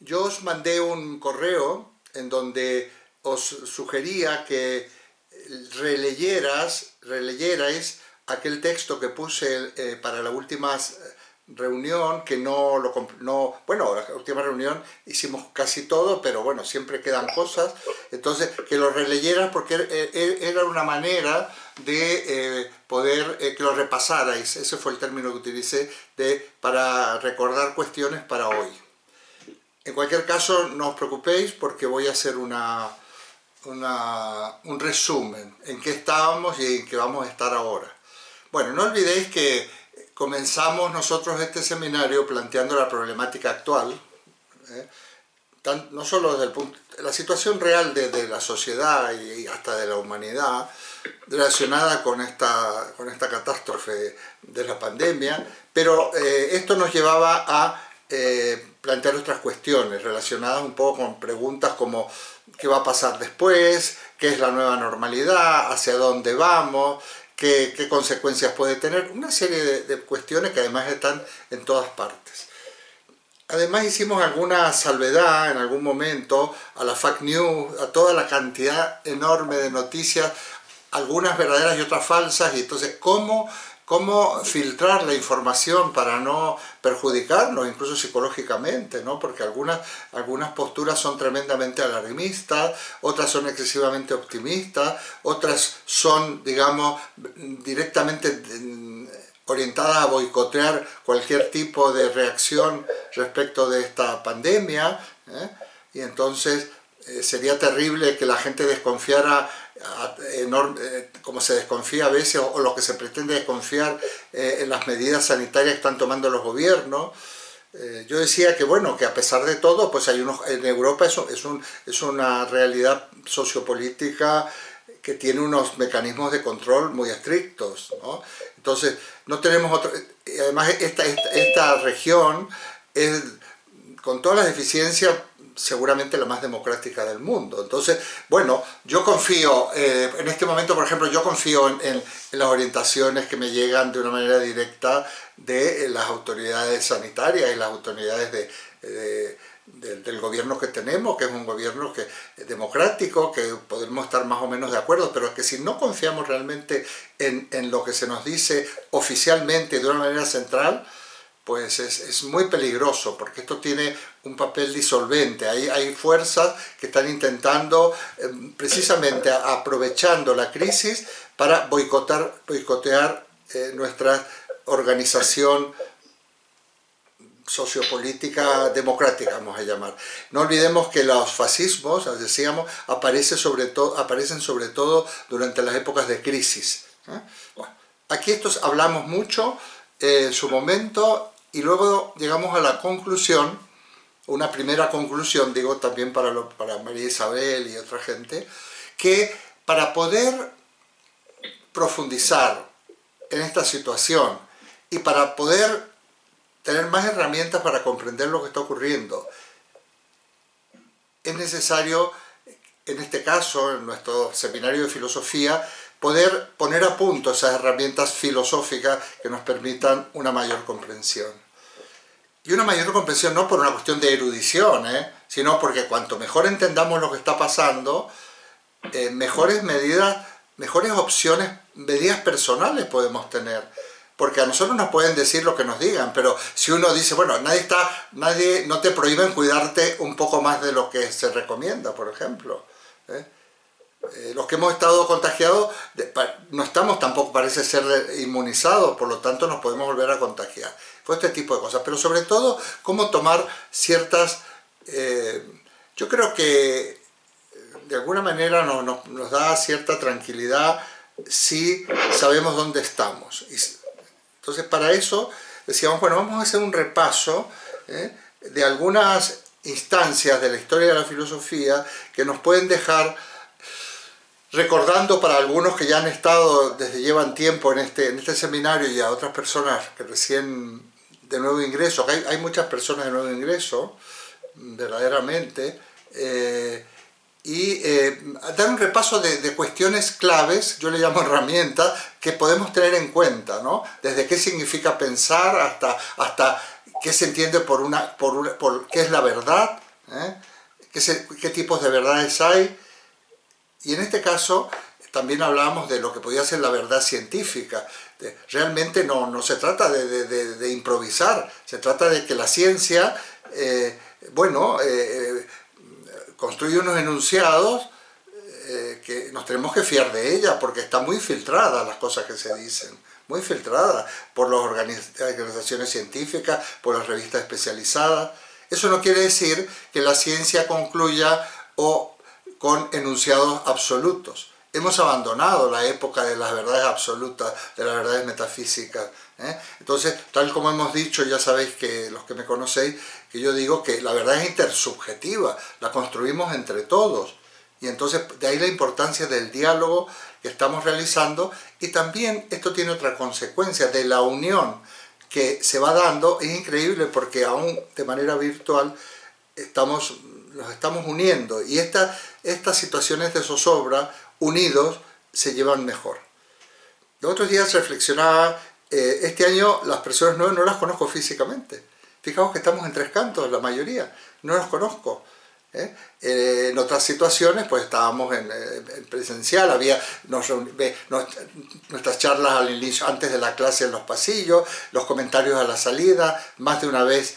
Yo os mandé un correo en donde os sugería que releyerais aquel texto que puse para la última reunión, que bueno, la última reunión hicimos casi todo, pero bueno, siempre quedan cosas, entonces que lo releyeras porque era una manera de poder que lo repasarais, ese fue el término que utilicé, para recordar cuestiones para hoy. En cualquier caso, no os preocupéis porque voy a hacer un resumen en qué estábamos y en qué vamos a estar ahora. Bueno, no olvidéis que comenzamos nosotros este seminario planteando la problemática actual, no solo desde la situación real de la sociedad y hasta de la humanidad, relacionada con esta catástrofe de la pandemia, pero esto nos llevaba a plantear otras cuestiones relacionadas un poco con preguntas como qué va a pasar después, qué es la nueva normalidad, hacia dónde vamos, qué consecuencias puede tener, una serie de cuestiones que además están en todas partes. Además hicimos alguna salvedad en algún momento a la fake news, a toda la cantidad enorme de noticias, algunas verdaderas y otras falsas, y entonces cómo filtrar la información para no perjudicarnos, incluso psicológicamente, ¿no? Porque algunas posturas son tremendamente alarmistas, otras son excesivamente optimistas, otras son, digamos, directamente orientadas a boicotear cualquier tipo de reacción respecto de esta pandemia, y entonces sería terrible que la gente desconfiara como se desconfía a veces, o lo que se pretende desconfiar en las medidas sanitarias que están tomando los gobiernos. Yo decía que bueno, que a pesar de todo, pues en Europa es una realidad sociopolítica que tiene unos mecanismos de control muy estrictos, ¿no? Entonces, no tenemos otro. Además, esta región es, con todas las deficiencias, seguramente la más democrática del mundo. Entonces, bueno, yo confío, en este momento, por ejemplo, yo confío en las orientaciones que me llegan de una manera directa de las autoridades sanitarias y las autoridades del gobierno que tenemos, que es un gobierno es democrático, que podemos estar más o menos de acuerdo, pero es que si no confiamos realmente en lo que se nos dice oficialmente de una manera central, pues es muy peligroso, porque esto tiene un papel disolvente. Hay fuerzas que están intentando, precisamente aprovechando la crisis, para boicotear nuestra organización sociopolítica democrática, vamos a llamar. No olvidemos que los fascismos, as decíamos, aparecen sobre todo durante las épocas de crisis. Bueno, aquí hablamos mucho en su momento, y luego llegamos a la conclusión, una primera conclusión, digo también para María Isabel y otra gente, que para poder profundizar en esta situación y para poder tener más herramientas para comprender lo que está ocurriendo, es necesario, en este caso, en nuestro seminario de filosofía, poder poner a punto esas herramientas filosóficas que nos permitan una mayor comprensión. Y una mayor comprensión no por una cuestión de erudición, sino porque cuanto mejor entendamos lo que está pasando, mejores opciones, medidas personales podemos tener. Porque a nosotros nos pueden decir lo que nos digan, pero si uno dice, bueno, nadie no te prohíben cuidarte un poco más de lo que se recomienda, por ejemplo. Los que hemos estado contagiados no estamos tampoco, parece ser, inmunizados, por lo tanto nos podemos volver a contagiar. Fue este tipo de cosas, pero sobre todo cómo tomar ciertas... yo creo que de alguna manera nos da cierta tranquilidad si sabemos dónde estamos. Entonces, para eso decíamos, bueno, vamos a hacer un repaso de algunas instancias de la historia de la filosofía que nos pueden dejar recordando, para algunos que ya han estado, llevan tiempo en este seminario, y a otras personas que recién de nuevo ingreso, que hay muchas personas de nuevo ingreso, verdaderamente, dar un repaso de cuestiones claves, yo le llamo herramientas, que podemos tener en cuenta, ¿no? Desde qué significa pensar hasta qué se entiende por qué es la verdad, ¿eh? ¿Qué tipos de verdades hay? Y en este caso también hablábamos de lo que podía ser la verdad científica. Realmente no se trata de improvisar, se trata de que la ciencia, construye unos enunciados que nos tenemos que fiar de ella, porque está muy filtrada las cosas que se dicen, muy filtrada por las organizaciones científicas, por las revistas especializadas. Eso no quiere decir que la ciencia concluya con enunciados absolutos. Hemos abandonado la época de las verdades absolutas, de las verdades metafísicas, ¿eh? Entonces, tal como hemos dicho, ya sabéis, que los que me conocéis, que yo digo que la verdad es intersubjetiva, la construimos entre todos. Y entonces, de ahí la importancia del diálogo que estamos realizando. Y también esto tiene otra consecuencia, de la unión que se va dando. Es increíble porque aún de manera virtual nos estamos uniendo. Y estas situaciones de zozobra, unidos, se llevan mejor. Los otros días reflexionaba, este año las personas nuevas no las conozco físicamente. Fijaos que estamos en Tres Cantos, la mayoría, no las conozco. En otras situaciones pues estábamos en presencial, había nuestras charlas al inicio, antes de la clase en los pasillos, los comentarios a la salida, más de una vez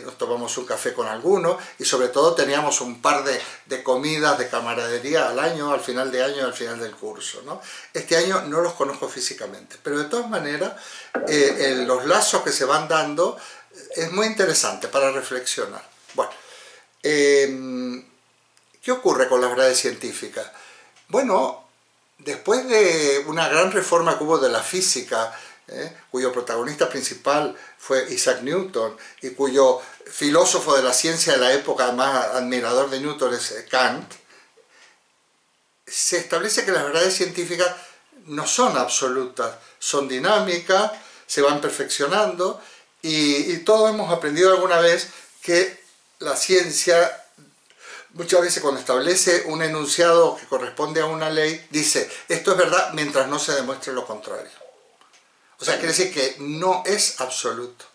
nos tomamos un café con alguno, y sobre todo teníamos un par de comidas de camaradería al año, al final de año, al final del curso, ¿no? Este año no los conozco físicamente, pero de todas maneras los lazos que se van dando es muy interesante para reflexionar. Bueno, ¿qué ocurre con las verdades científicas? Bueno, después de una gran reforma que hubo de la física, cuyo protagonista principal fue Isaac Newton, y cuyo filósofo de la ciencia de la época, además admirador de Newton, es Kant, se establece que las verdades científicas no son absolutas, son dinámicas, se van perfeccionando, y todos hemos aprendido alguna vez que la ciencia, muchas veces cuando establece un enunciado que corresponde a una ley, dice, esto es verdad mientras no se demuestre lo contrario. O sea, quiere decir que no es absoluto.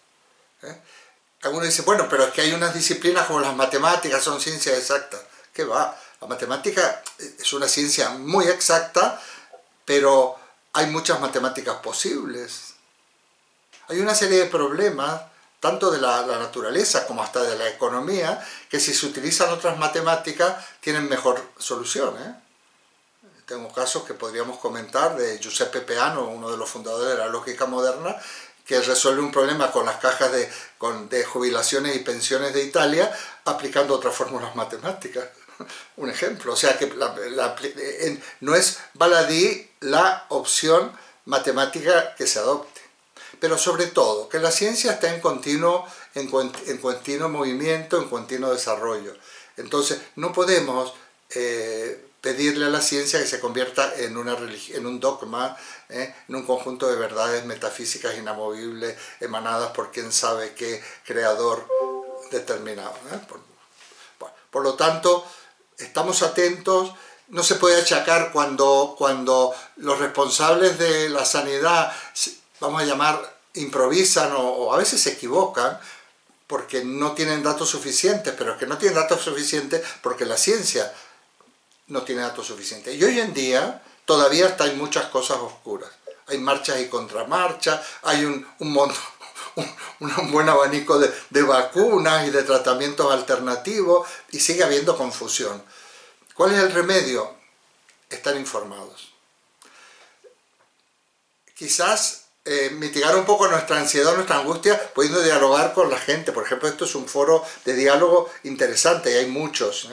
Algunos dicen, bueno, pero es que hay unas disciplinas como las matemáticas, son ciencias exactas. ¿Qué va? La matemática es una ciencia muy exacta, pero hay muchas matemáticas posibles. Hay una serie de problemas, tanto de la naturaleza como hasta de la economía, que si se utilizan otras matemáticas tienen mejor solución. Tengo casos que podríamos comentar de Giuseppe Peano, uno de los fundadores de la lógica moderna, que resuelve un problema con las cajas de jubilaciones y pensiones de Italia aplicando otras fórmulas matemáticas. Un ejemplo, o sea que no es baladí la opción matemática que se adopte. Pero sobre todo, que la ciencia está en continuo movimiento, en continuo desarrollo. Entonces, no podemos pedirle a la ciencia que se convierta en un dogma, en un conjunto de verdades metafísicas inamovibles, emanadas por quién sabe qué creador determinado. Por lo tanto, estamos atentos. No se puede achacar cuando los responsables de la sanidad, vamos a llamar, improvisan o a veces se equivocan porque no tienen datos suficientes, pero es que no tienen datos suficientes porque la ciencia no tiene datos suficientes. Y hoy en día todavía hay muchas cosas oscuras. Hay marchas y contramarchas, hay un buen abanico de vacunas y de tratamientos alternativos, y sigue habiendo confusión. ¿Cuál es el remedio? Estar informados. Quizás mitigar un poco nuestra ansiedad, nuestra angustia, pudiendo dialogar con la gente. Por ejemplo, esto es un foro de diálogo interesante y hay muchos.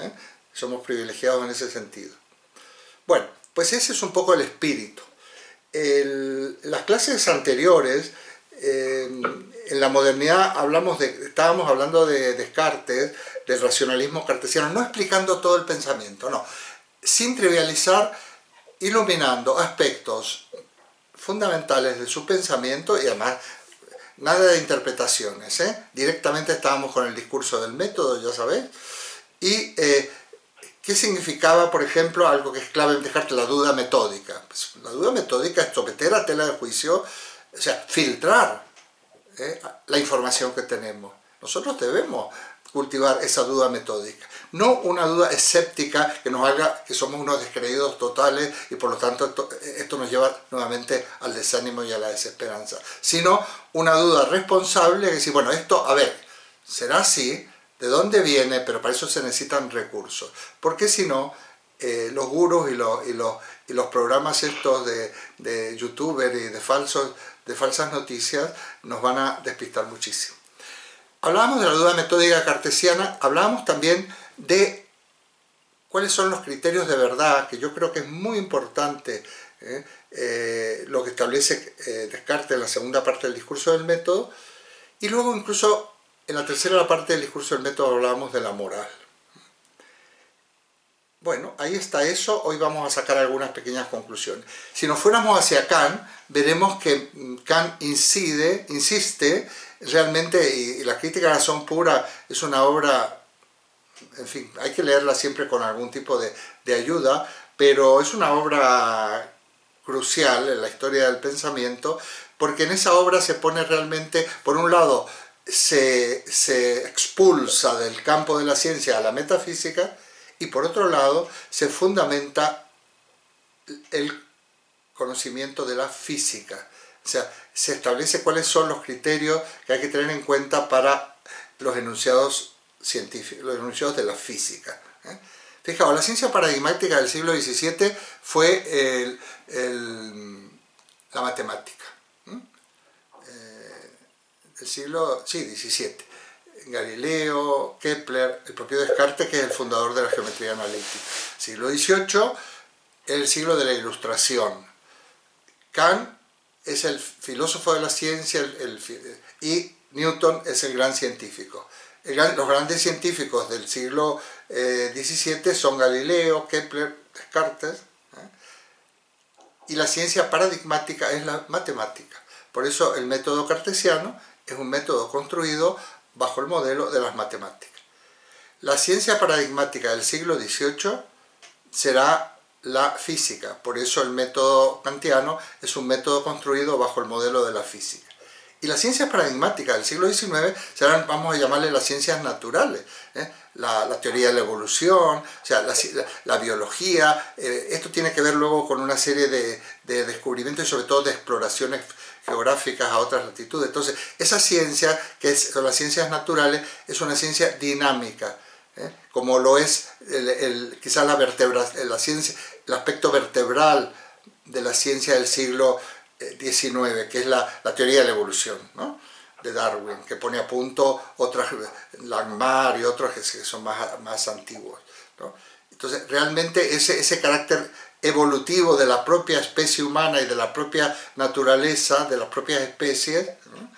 Somos privilegiados en ese sentido. Bueno, pues ese es un poco el espíritu. Las clases anteriores, en la modernidad estábamos hablando de Descartes, del racionalismo cartesiano, no explicando todo el pensamiento, no, sin trivializar, iluminando aspectos fundamentales de su pensamiento, y además nada de interpretaciones, directamente estábamos con el discurso del método, ya sabéis, y ¿qué significaba, por ejemplo, algo que es clave en Descartes, la duda metódica? Pues la duda metódica es someter a tela de juicio, o sea, filtrar la información que tenemos. Nosotros debemos cultivar esa duda metódica. No una duda escéptica que nos haga que somos unos descreídos totales y por lo tanto esto nos lleva nuevamente al desánimo y a la desesperanza, sino una duda responsable que decir, bueno, esto, a ver, ¿será así? ¿De dónde viene? Pero para eso se necesitan recursos, porque si no, los gurús y los programas estos de youtuber y de falsas noticias nos van a despistar muchísimo. Hablábamos de la duda metódica cartesiana, hablábamos también de cuáles son los criterios de verdad, que yo creo que es muy importante lo que establece Descartes en la segunda parte del discurso del método, y luego incluso en la tercera parte del discurso del método hablábamos de la moral. Bueno, ahí está eso, hoy vamos a sacar algunas pequeñas conclusiones. Si nos fuéramos hacia Kant, veremos que Kant insiste realmente, y la crítica a la razón pura es una obra, en fin, hay que leerla siempre con algún tipo de ayuda, pero es una obra crucial en la historia del pensamiento, porque en esa obra se pone realmente, por un lado, se expulsa del campo de la ciencia a la metafísica, y por otro lado se fundamenta el conocimiento de la física. O sea, se establece cuáles son los criterios que hay que tener en cuenta para los enunciados científicos, los enunciados de la física. Fijaos, la ciencia paradigmática del siglo XVII fue la matemática. El siglo XVII. Galileo, Kepler, el propio Descartes, que es el fundador de la geometría analítica. Siglo XVIII, el siglo de la Ilustración. Kant es el filósofo de la ciencia y Newton es el gran científico. Los grandes científicos del siglo XVII son Galileo, Kepler, Descartes, y la ciencia paradigmática es la matemática. Por eso el método cartesiano es un método construido bajo el modelo de las matemáticas. La ciencia paradigmática del siglo XVIII será la física, por eso el método kantiano es un método construido bajo el modelo de la física. Y las ciencias paradigmáticas del siglo XIX serán, vamos a llamarle las ciencias naturales, la teoría de la evolución, o sea, la biología. Esto tiene que ver luego con una serie de descubrimientos y sobre todo de exploraciones geográficas a otras latitudes. Entonces, esa ciencia, son las ciencias naturales, es una ciencia dinámica, como lo es quizás la ciencia, el aspecto vertebral de la ciencia del siglo XIX, que es la teoría de la evolución, ¿no?, de Darwin, que pone a punto otras, Langmuir y otros que son más antiguos, ¿no? Entonces, realmente ese carácter evolutivo de la propia especie humana y de la propia naturaleza, de las propias especies, ¿no?,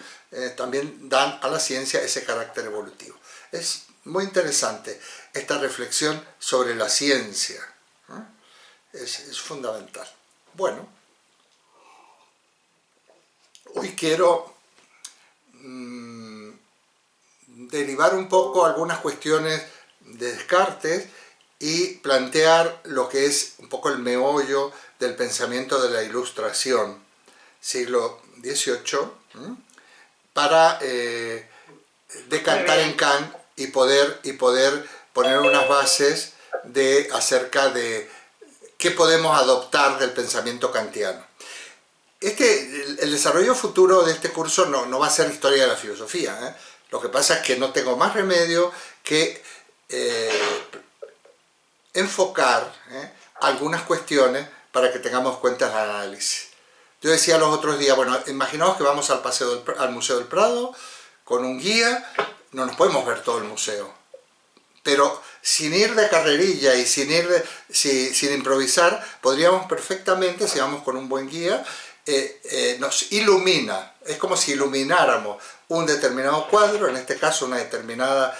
también dan a la ciencia ese carácter evolutivo. Es muy interesante esta reflexión sobre la ciencia, ¿no? Es fundamental. Bueno, hoy quiero derivar un poco algunas cuestiones de Descartes y plantear lo que es un poco el meollo del pensamiento de la Ilustración, siglo XVIII, para decantar en Kant y poder poner unas bases acerca de qué podemos adoptar del pensamiento kantiano. El desarrollo futuro de este curso no va a ser historia de la filosofía, Lo que pasa es que no tengo más remedio que enfocar algunas cuestiones para que tengamos cuenta en el análisis. Yo decía los otros días, bueno, imaginaos que vamos al Museo del Prado con un guía, no nos podemos ver todo el museo, pero sin ir de carrerilla y sin improvisar, podríamos perfectamente, si vamos con un buen guía, nos ilumina, es como si ilumináramos un determinado cuadro, en este caso una determinada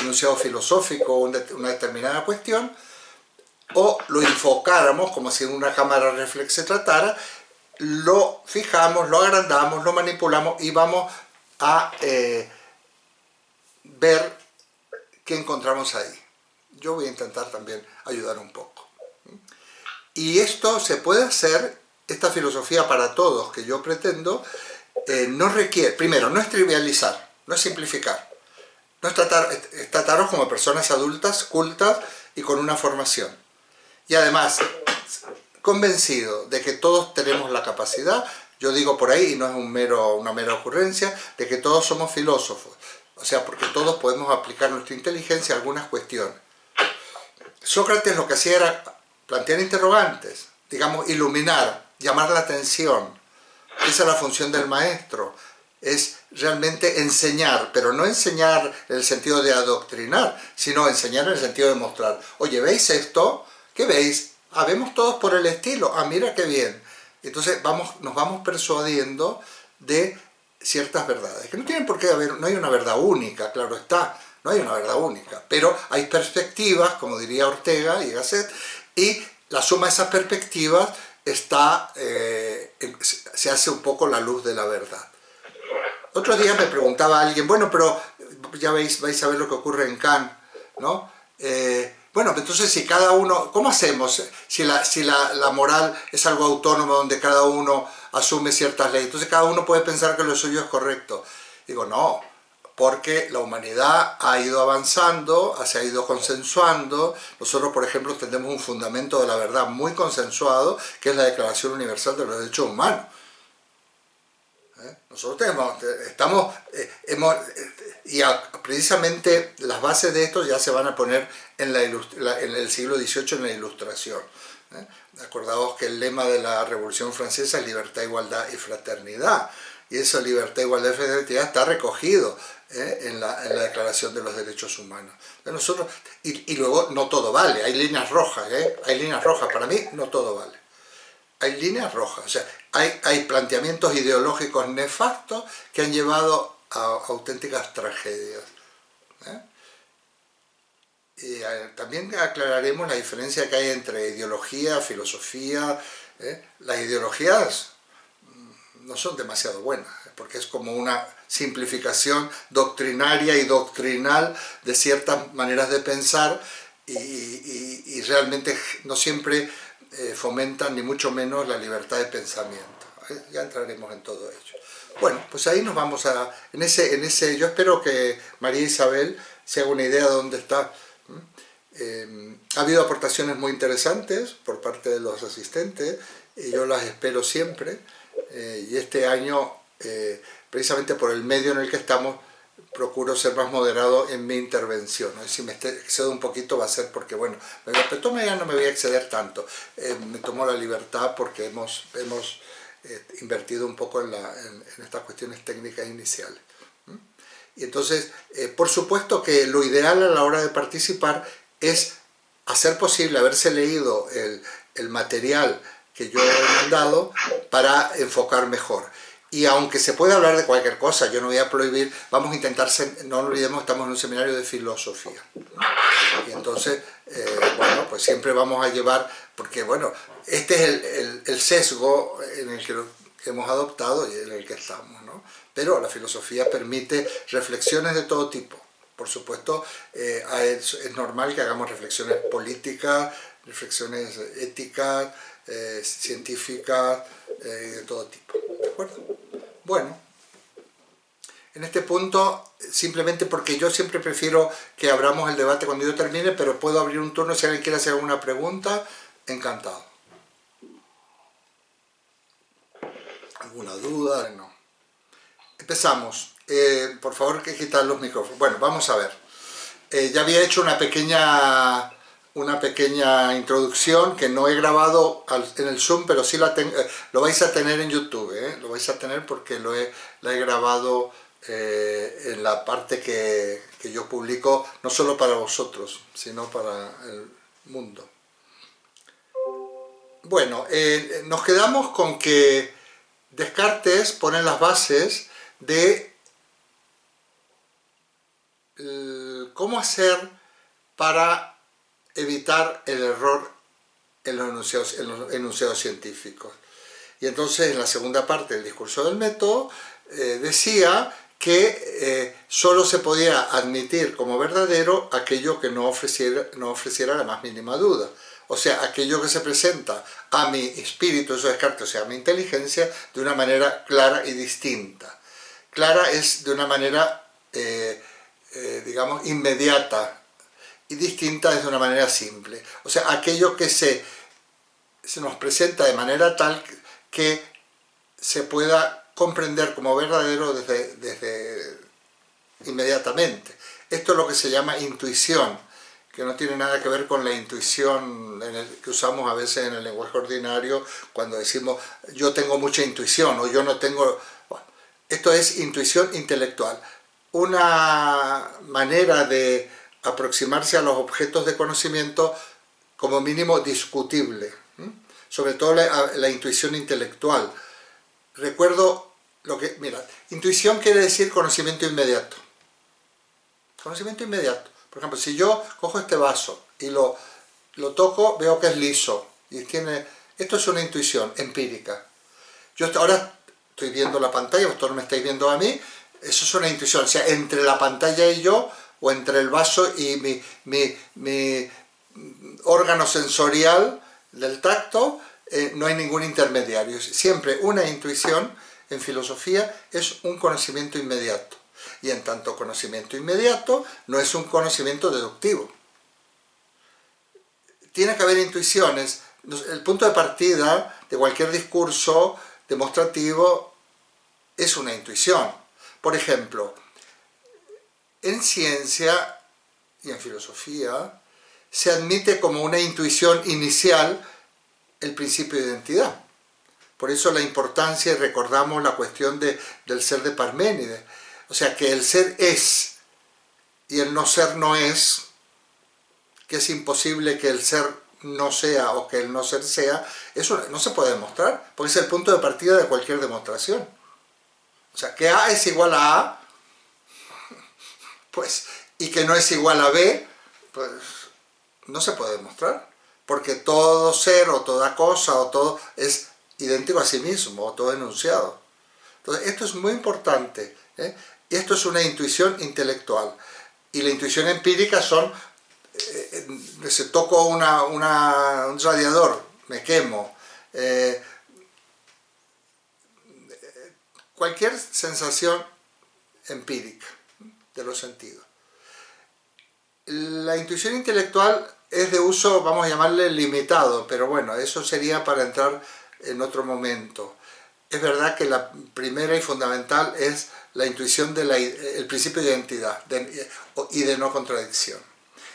enunciado filosófico, una determinada cuestión, o lo enfocáramos como si en una cámara reflex se tratara, lo fijamos, lo agrandamos, lo manipulamos y vamos a ver qué encontramos ahí. Yo voy a intentar también ayudar un poco. Y esto se puede hacer, esta filosofía para todos que yo pretendo, no requiere, primero, no es trivializar, no es simplificar. Nos trataros como personas adultas, cultas y con una formación. Y además, convencido de que todos tenemos la capacidad, yo digo por ahí, y no es una mera ocurrencia, de que todos somos filósofos. O sea, porque todos podemos aplicar nuestra inteligencia a algunas cuestiones. Sócrates lo que hacía era plantear interrogantes, digamos, iluminar, llamar la atención. Esa es la función del maestro, es realmente enseñar, pero no enseñar en el sentido de adoctrinar, sino enseñar en el sentido de mostrar, oye, ¿veis esto? ¿Qué veis? Ah, vemos todos por el estilo, ah, mira qué bien. Entonces nos vamos persuadiendo de ciertas verdades, que no tienen por qué haber, no hay una verdad única, claro está, no hay una verdad única, pero hay perspectivas, como diría Ortega y Gasset, y la suma de esas perspectivas se hace un poco la luz de la verdad. Otros días me preguntaba alguien, bueno, pero ya vais a ver lo que ocurre en Kant, ¿no? Bueno, entonces si cada uno, ¿cómo hacemos si la moral es algo autónomo donde cada uno asume ciertas leyes? Entonces cada uno puede pensar que lo suyo es correcto. Digo, no, porque la humanidad ha ido avanzando, se ha ido consensuando. Nosotros, por ejemplo, tenemos un fundamento de la verdad muy consensuado, que es la Declaración Universal de los Derechos Humanos. Nosotros precisamente las bases de esto ya se van a poner en el siglo XVIII en la Ilustración. Acordaos que el lema de la Revolución Francesa es libertad, igualdad y fraternidad. Y esa libertad, igualdad y fraternidad está recogido en la Declaración de los Derechos Humanos. Y luego no todo vale, hay líneas rojas, hay líneas rojas, para mí no todo vale. Hay líneas rojas, o sea, hay planteamientos ideológicos nefastos que han llevado a auténticas tragedias. Y también aclararemos la diferencia que hay entre ideología, filosofía. Las ideologías no son demasiado buenas, porque es como una simplificación doctrinaria y doctrinal de ciertas maneras de pensar y realmente no siempre fomentan ni mucho menos la libertad de pensamiento. Ya entraremos en todo ello. Bueno, pues ahí nos vamos a... yo espero que María Isabel se haga una idea de dónde está. Ha habido aportaciones muy interesantes por parte de los asistentes, y yo las espero siempre, y este año, precisamente por el medio en el que estamos, procuro ser más moderado en mi intervención. Si me excedo un poquito va a ser porque, bueno, ya no me voy a exceder tanto. Me tomo la libertad porque hemos invertido un poco en estas cuestiones técnicas iniciales. Y entonces, por supuesto que lo ideal a la hora de participar es hacer posible haberse leído el material que yo he mandado para enfocar mejor. Y aunque se puede hablar de cualquier cosa, yo no voy a prohibir, vamos a intentar, no olvidemos, estamos en un seminario de filosofía. Y entonces, bueno, pues siempre vamos a llevar, porque bueno, este es el sesgo en el que hemos adoptado y en el que estamos, ¿no? Pero la filosofía permite reflexiones de todo tipo. Por supuesto, es normal que hagamos reflexiones políticas, reflexiones éticas, científicas, de todo tipo. ¿De acuerdo? Bueno, en este punto, simplemente porque yo siempre prefiero que abramos el debate cuando yo termine, pero puedo abrir un turno si alguien quiere hacer alguna pregunta, encantado. ¿Alguna duda? No. Empezamos. Por favor, que quitar los micrófonos. Bueno, vamos a ver. Ya había hecho una pequeña introducción que no he grabado en el Zoom, pero sí lo vais a tener en YouTube, lo vais a tener porque la he grabado en la parte que yo publico, no solo para vosotros, sino para el mundo. Bueno, nos quedamos con que Descartes pone las bases de cómo hacer para evitar el error en los enunciados científicos. Y entonces en la segunda parte del discurso del método decía que solo se podía admitir como verdadero aquello que no ofreciera la más mínima duda. O sea, aquello que se presenta a mi espíritu, eso Descartes, o sea, a mi inteligencia, de una manera clara y distinta. Clara es de una manera digamos, inmediata y distinta desde una manera simple. O sea, aquello que se nos presenta de manera tal que se pueda comprender como verdadero desde inmediatamente. Esto es lo que se llama intuición, que no tiene nada que ver con la intuición que usamos a veces en el lenguaje ordinario cuando decimos yo tengo mucha intuición o yo no tengo... Bueno, esto es intuición intelectual, una manera de aproximarse a los objetos de conocimiento como mínimo discutible, sobre todo la intuición intelectual. Recuerdo lo que... Mira, intuición quiere decir conocimiento inmediato. Conocimiento inmediato. Por ejemplo, si yo cojo este vaso y lo toco, veo que es liso. Y tiene... Esto es una intuición empírica. Yo ahora estoy viendo la pantalla, vosotros me estáis viendo a mí, eso es una intuición. O sea, entre la pantalla y yo, o entre el vaso y mi órgano sensorial del tacto, no hay ningún intermediario. Siempre una intuición en filosofía es un conocimiento inmediato. Y en tanto conocimiento inmediato no es un conocimiento deductivo. Tiene que haber intuiciones. El punto de partida de cualquier discurso demostrativo es una intuición. Por ejemplo, en ciencia y en filosofía se admite como una intuición inicial el principio de identidad. Por eso la importancia, y recordamos la cuestión del ser de Parménides. O sea, que el ser es y el no ser no es, que es imposible que el ser no sea o que el no ser sea, eso no se puede demostrar, porque es el punto de partida de cualquier demostración. O sea, que A es igual a A, pues, y que no es igual a B, pues no se puede demostrar, porque todo ser o toda cosa o todo es idéntico a sí mismo, o todo enunciado. Entonces, esto es muy importante, ¿eh? Esto es una intuición intelectual. Y la intuición empírica son, si toco un radiador, me quemo, cualquier sensación empírica de los sentidos. La intuición intelectual es de uso, vamos a llamarle limitado, pero bueno, eso sería para entrar en otro momento. Es verdad que la primera y fundamental es la intuición del principio de identidad y de no contradicción.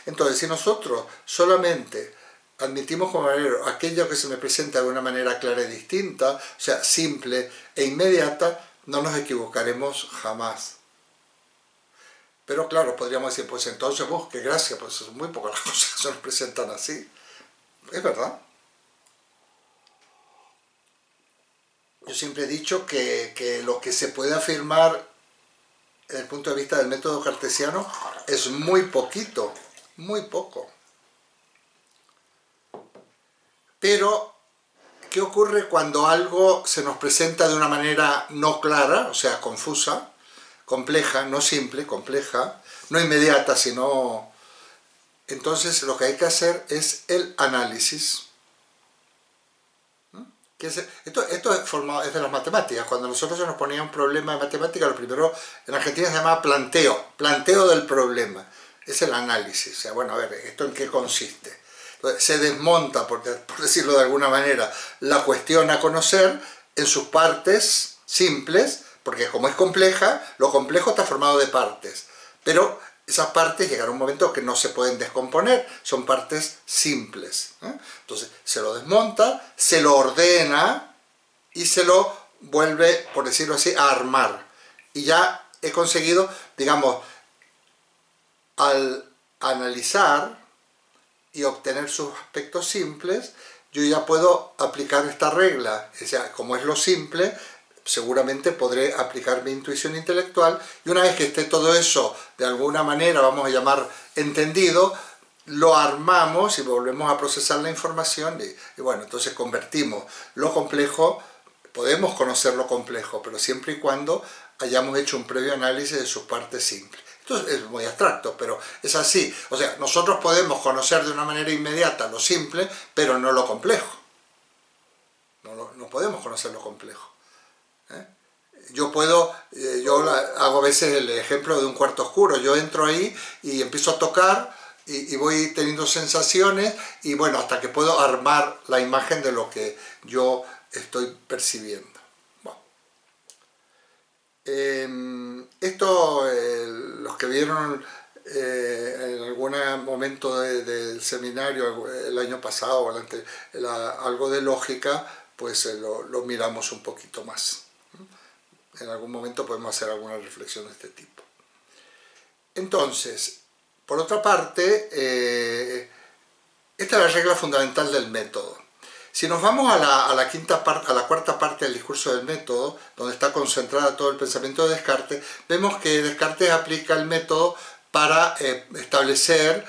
Entonces, si nosotros solamente admitimos como verdadero aquello que se me presenta de una manera clara y distinta, o sea, simple e inmediata, no nos equivocaremos jamás. Pero claro, podríamos decir, pues entonces, qué gracia, pues son muy pocas las cosas que se nos presentan así. Es verdad. Yo siempre he dicho que lo que se puede afirmar desde el punto de vista del método cartesiano es muy poquito, muy poco. Pero, ¿qué ocurre cuando algo se nos presenta de una manera no clara, o sea, confusa, compleja, no simple, compleja, no inmediata, sino... Entonces lo que hay que hacer es el análisis. Esto es de las matemáticas. Cuando nosotros se nos ponía un problema de matemática, lo primero en Argentina se llamaba planteo del problema. Es el análisis. O sea, bueno, a ver, ¿esto en qué consiste? Entonces, se desmonta, por decirlo de alguna manera, la cuestión a conocer en sus partes simples, porque como es compleja, lo complejo está formado de partes. Pero esas partes llegará un momento que no se pueden descomponer, son partes simples. Entonces se lo desmonta, se lo ordena y se lo vuelve, por decirlo así, a armar. Y ya he conseguido, digamos, al analizar y obtener sus aspectos simples, yo ya puedo aplicar esta regla. O sea, como es lo simple, seguramente podré aplicar mi intuición intelectual, y una vez que esté todo eso de alguna manera, vamos a llamar entendido, lo armamos y volvemos a procesar la información y bueno, entonces convertimos lo complejo, podemos conocer lo complejo, pero siempre y cuando hayamos hecho un previo análisis de sus partes simples. Esto es muy abstracto, pero es así. O sea, nosotros podemos conocer de una manera inmediata lo simple, pero no lo complejo. No podemos conocer lo complejo. Hago a veces el ejemplo de un cuarto oscuro. Yo entro ahí y empiezo a tocar y voy teniendo sensaciones y bueno, hasta que puedo armar la imagen de lo que yo estoy percibiendo. Bueno. Los que vieron en algún momento del seminario el año pasado o algo de lógica, pues lo miramos un poquito más. En algún momento podemos hacer alguna reflexión de este tipo. Entonces, por otra parte, esta es la regla fundamental del método. Si nos vamos a la cuarta parte del discurso del método, donde está concentrada todo el pensamiento de Descartes, vemos que Descartes aplica el método para establecer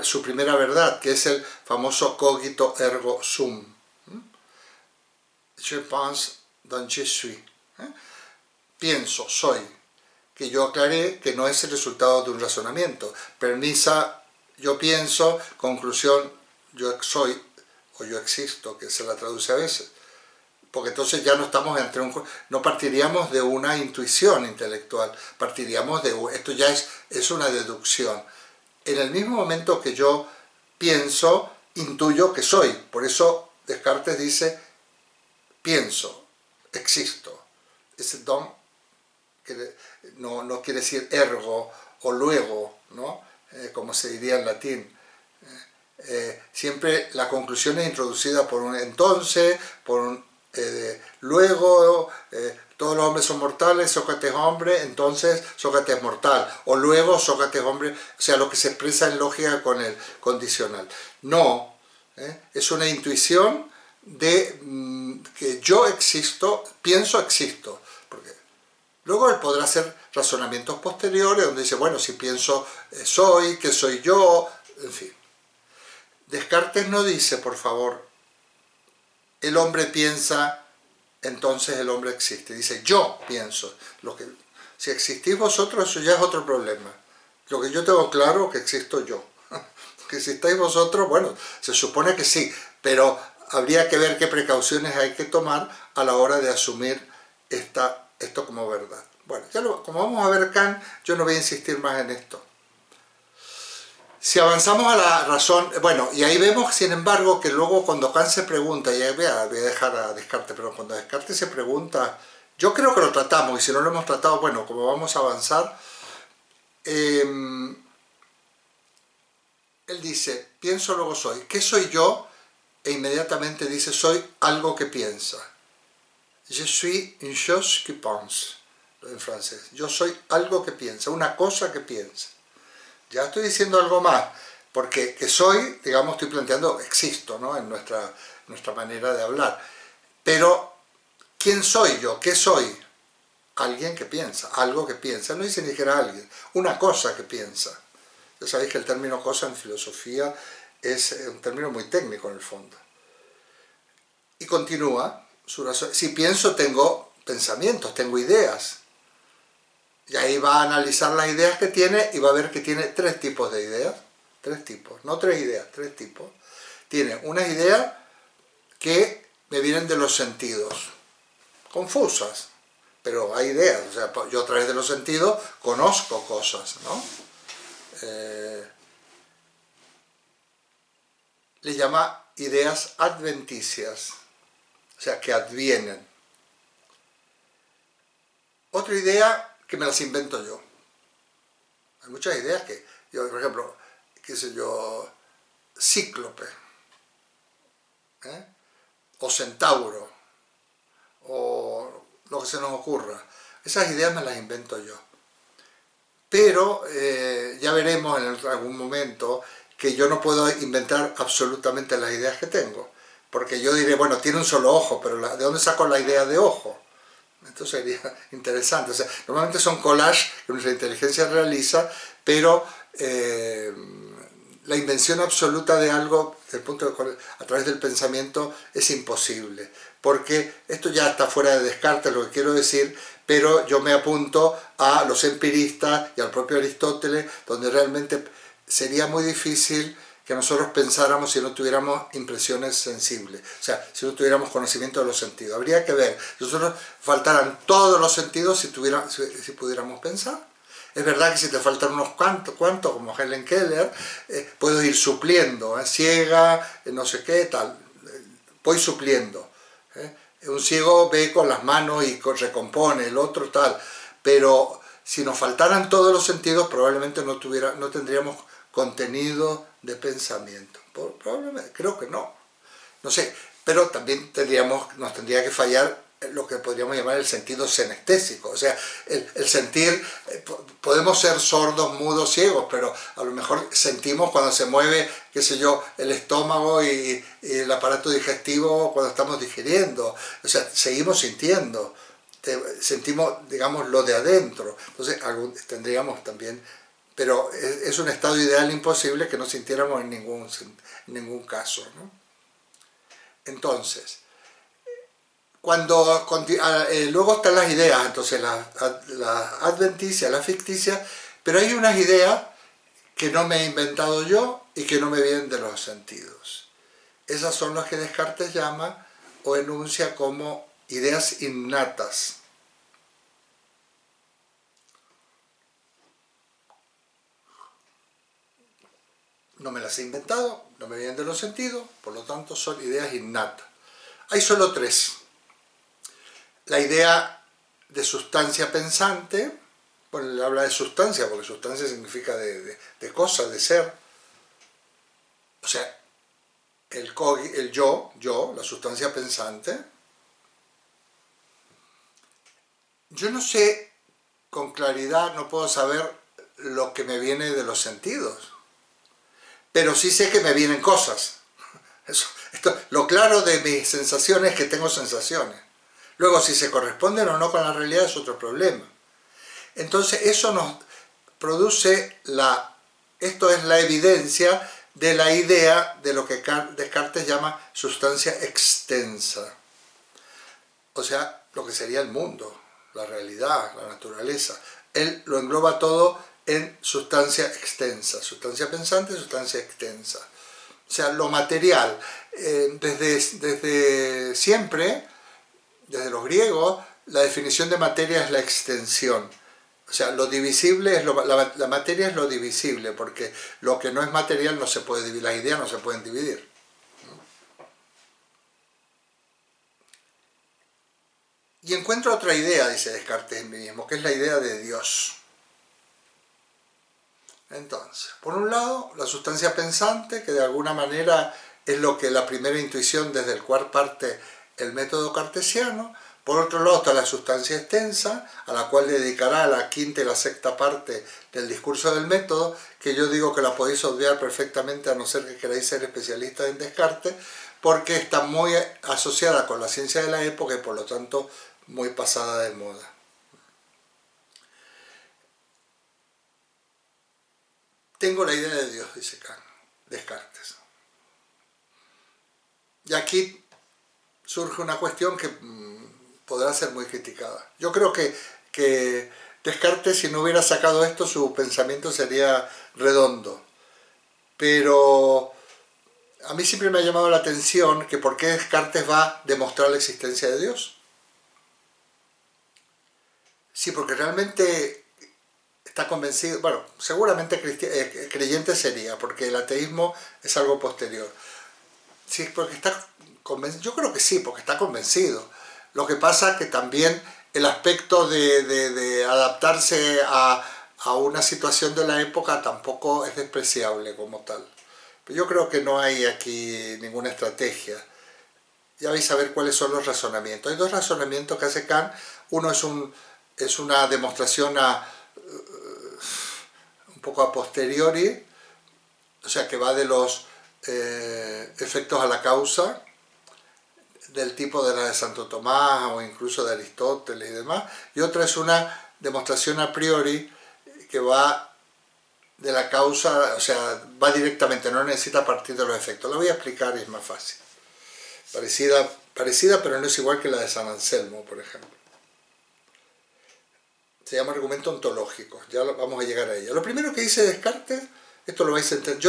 su primera verdad, que es el famoso cogito ergo sum. Je pense donc je suis. Pienso, soy, que yo aclaré que no es el resultado de un razonamiento. Premisa, yo pienso, conclusión, yo soy o yo existo, que se la traduce a veces. Porque entonces ya no estamos no partiríamos de una intuición intelectual, esto ya es una deducción. En el mismo momento que yo pienso, intuyo que soy. Por eso Descartes dice, pienso, existo. Ese don no quiere decir ergo o luego, ¿no? Como se diría en latín. Siempre la conclusión es introducida por un entonces, por un luego, todos los hombres son mortales, Sócrates es hombre, entonces Sócrates es mortal, o luego Sócrates es hombre, o sea, lo que se expresa en lógica con el condicional. No, es una intuición de que yo existo, pienso existo, porque luego él podrá hacer razonamientos posteriores donde dice, bueno, si pienso soy, ¿qué soy yo? En fin. Descartes no dice, por favor, el hombre piensa, entonces el hombre existe. Dice, yo pienso. Si existís vosotros, eso ya es otro problema. Lo que yo tengo claro es que existo yo. Que existáis vosotros, bueno, se supone que sí, pero habría que ver qué precauciones hay que tomar a la hora de asumir esto como verdad. Bueno, como vamos a ver Kant, yo no voy a insistir más en esto. Si avanzamos a la razón, bueno, y ahí vemos, sin embargo, que luego cuando Kant se pregunta, y voy a dejar a Descartes, pero cuando Descartes se pregunta, yo creo que lo tratamos, y si no lo hemos tratado, bueno, como vamos a avanzar, él dice, pienso luego soy. ¿Qué soy yo? E inmediatamente dice, soy algo que piensa. Je suis une chose qui pense, en francés. Yo soy algo que piensa, una cosa que piensa. Ya estoy diciendo algo más, porque que soy, digamos, estoy planteando, existo, ¿no? En nuestra manera de hablar. Pero, ¿quién soy yo? ¿Qué soy? Alguien que piensa, algo que piensa. No dice ni siquiera alguien, una cosa que piensa. Ya sabéis que el término cosa en filosofía es un término muy técnico en el fondo. Y continúa, si pienso tengo pensamientos, tengo ideas. Y ahí va a analizar las ideas que tiene y va a ver que tiene tres tipos de ideas. Tres tipos, no tres ideas, tres tipos. Tiene unas ideas que me vienen de los sentidos, confusas, pero hay ideas. O sea, yo a través de los sentidos conozco cosas, ¿no? Le llama ideas adventicias, o sea, que advienen. Otra idea que me las invento yo. Hay muchas ideas que, yo, por ejemplo, qué sé yo, cíclope, o centauro, o lo que se nos ocurra. Esas ideas me las invento yo. Pero ya veremos en algún momento que yo no puedo inventar absolutamente las ideas que tengo. Porque yo diré, bueno, tiene un solo ojo, pero ¿de dónde saco la idea de ojo? Esto sería interesante. O sea, normalmente son collages que nuestra inteligencia realiza, pero la invención absoluta de algo a través del pensamiento es imposible. Porque esto ya está fuera de Descartes, lo que quiero decir, pero yo me apunto a los empiristas y al propio Aristóteles, donde realmente sería muy difícil que nosotros pensáramos si no tuviéramos impresiones sensibles, o sea, si no tuviéramos conocimiento de los sentidos. Habría que ver, si nosotros faltaran todos los sentidos si pudiéramos pensar. Es verdad que si te faltan unos cuantos como Helen Keller, puedo ir supliendo, ciega, no sé qué, tal, voy supliendo. Un ciego ve con las manos y recompone, el otro tal, pero si nos faltaran todos los sentidos probablemente no tendríamos contenido de pensamiento. Probablemente, creo que no. No sé, pero también nos tendría que fallar lo que podríamos llamar el sentido senestésico, o sea, el sentir, podemos ser sordos, mudos, ciegos, pero a lo mejor sentimos cuando se mueve, qué sé yo, el estómago y el aparato digestivo cuando estamos digiriendo, o sea, seguimos sintiendo, sentimos, digamos, lo de adentro, entonces tendríamos también, pero es un estado ideal imposible que no sintiéramos en ningún caso, ¿no? Entonces, luego están las ideas, entonces la adventicia, la ficticia, pero hay unas ideas que no me he inventado yo y que no me vienen de los sentidos. Esas son las que Descartes llama o enuncia como ideas innatas. No me las he inventado, no me vienen de los sentidos, por lo tanto son ideas innatas. Hay solo tres. La idea de sustancia pensante, bueno, él habla de sustancia, porque sustancia significa de cosa, de ser. O sea, el yo, la sustancia pensante. Yo no sé con claridad, no puedo saber lo que me viene de los sentidos, pero sí sé que me vienen cosas. Lo claro de mis sensaciones es que tengo sensaciones. Luego, si se corresponden o no con la realidad es otro problema. Entonces, eso nos produce esto es la evidencia de la idea de lo que Descartes llama sustancia extensa. O sea, lo que sería el mundo, la realidad, la naturaleza. Él lo engloba todo en sustancia extensa, sustancia pensante, sustancia extensa. O sea, lo material. Desde siempre, desde los griegos, la definición de materia es la extensión. O sea, lo divisible la materia es lo divisible, porque lo que no es material no se puede dividir, las ideas no se pueden dividir. Y encuentro otra idea, dice Descartes en mí mismo, que es la idea de Dios. Entonces, por un lado, la sustancia pensante, que de alguna manera es lo que la primera intuición desde el cual parte el método cartesiano. Por otro lado está la sustancia extensa, a la cual dedicará la quinta y la sexta parte del discurso del método, que yo digo que la podéis obviar perfectamente a no ser que queráis ser especialistas en Descartes, porque está muy asociada con la ciencia de la época y por lo tanto muy pasada de moda. Tengo la idea de Dios, dice Descartes. Y aquí surge una cuestión que podrá ser muy criticada. Yo creo que Descartes, si no hubiera sacado esto, su pensamiento sería redondo. Pero a mí siempre me ha llamado la atención que por qué Descartes va a demostrar la existencia de Dios. Sí, porque realmente está convencido, bueno, seguramente creyente sería, porque el ateísmo es algo posterior. Sí, porque está convencido, yo creo que sí, porque está convencido. Lo que pasa es que también el aspecto de adaptarse a una situación de la época tampoco es despreciable como tal. Pero yo creo que no hay aquí ninguna estrategia. Ya vais a ver cuáles son los razonamientos. Hay dos razonamientos que hace Kant. Uno es una demostración un poco a posteriori, o sea que va de los efectos a la causa, del tipo de la de Santo Tomás o incluso de Aristóteles y demás, y otra es una demostración a priori que va de la causa, o sea, va directamente, no necesita partir de los efectos. Lo voy a explicar y es más fácil. Parecida, pero no es igual que la de San Anselmo, por ejemplo. Se llama argumento ontológico, ya vamos a llegar a ella. Lo primero que dice Descartes Esto lo vais a entender.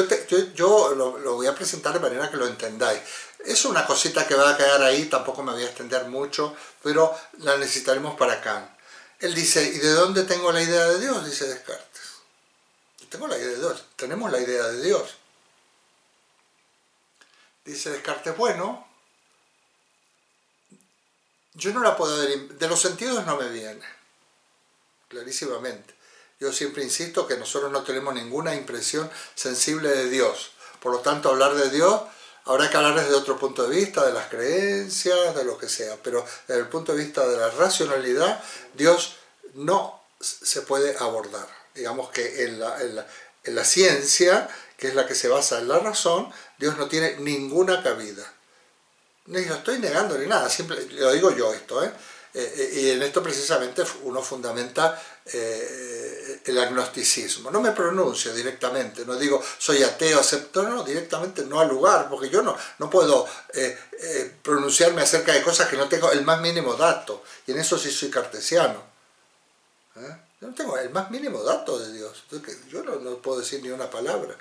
Yo lo voy a presentar de manera que lo entendáis. Es una cosita que va a quedar ahí, tampoco me voy a extender mucho, pero la necesitaremos para Kant. Él dice, ¿y de dónde tengo la idea de Dios? Dice Descartes. Yo tengo la idea de Dios, tenemos la idea de Dios. Dice Descartes, bueno, yo no la puedo ver, de los sentidos no me viene, clarísimamente. Yo siempre insisto que nosotros no tenemos ninguna impresión sensible de Dios. Por lo tanto, hablar de Dios habrá que hablar desde otro punto de vista, de las creencias, de lo que sea. Pero desde el punto de vista de la racionalidad, Dios no se puede abordar. Digamos que en la ciencia, que es la que se basa en la razón, Dios no tiene ninguna cabida. Ni lo estoy negando ni nada, siempre lo digo yo esto, y en esto precisamente uno fundamenta el agnosticismo. No me pronuncio directamente, no digo soy ateo, acepto, no, directamente no al lugar, porque yo no puedo pronunciarme acerca de cosas que no tengo el más mínimo dato, y en eso sí soy cartesiano. Yo no tengo el más mínimo dato de Dios, yo no puedo decir ni una palabra.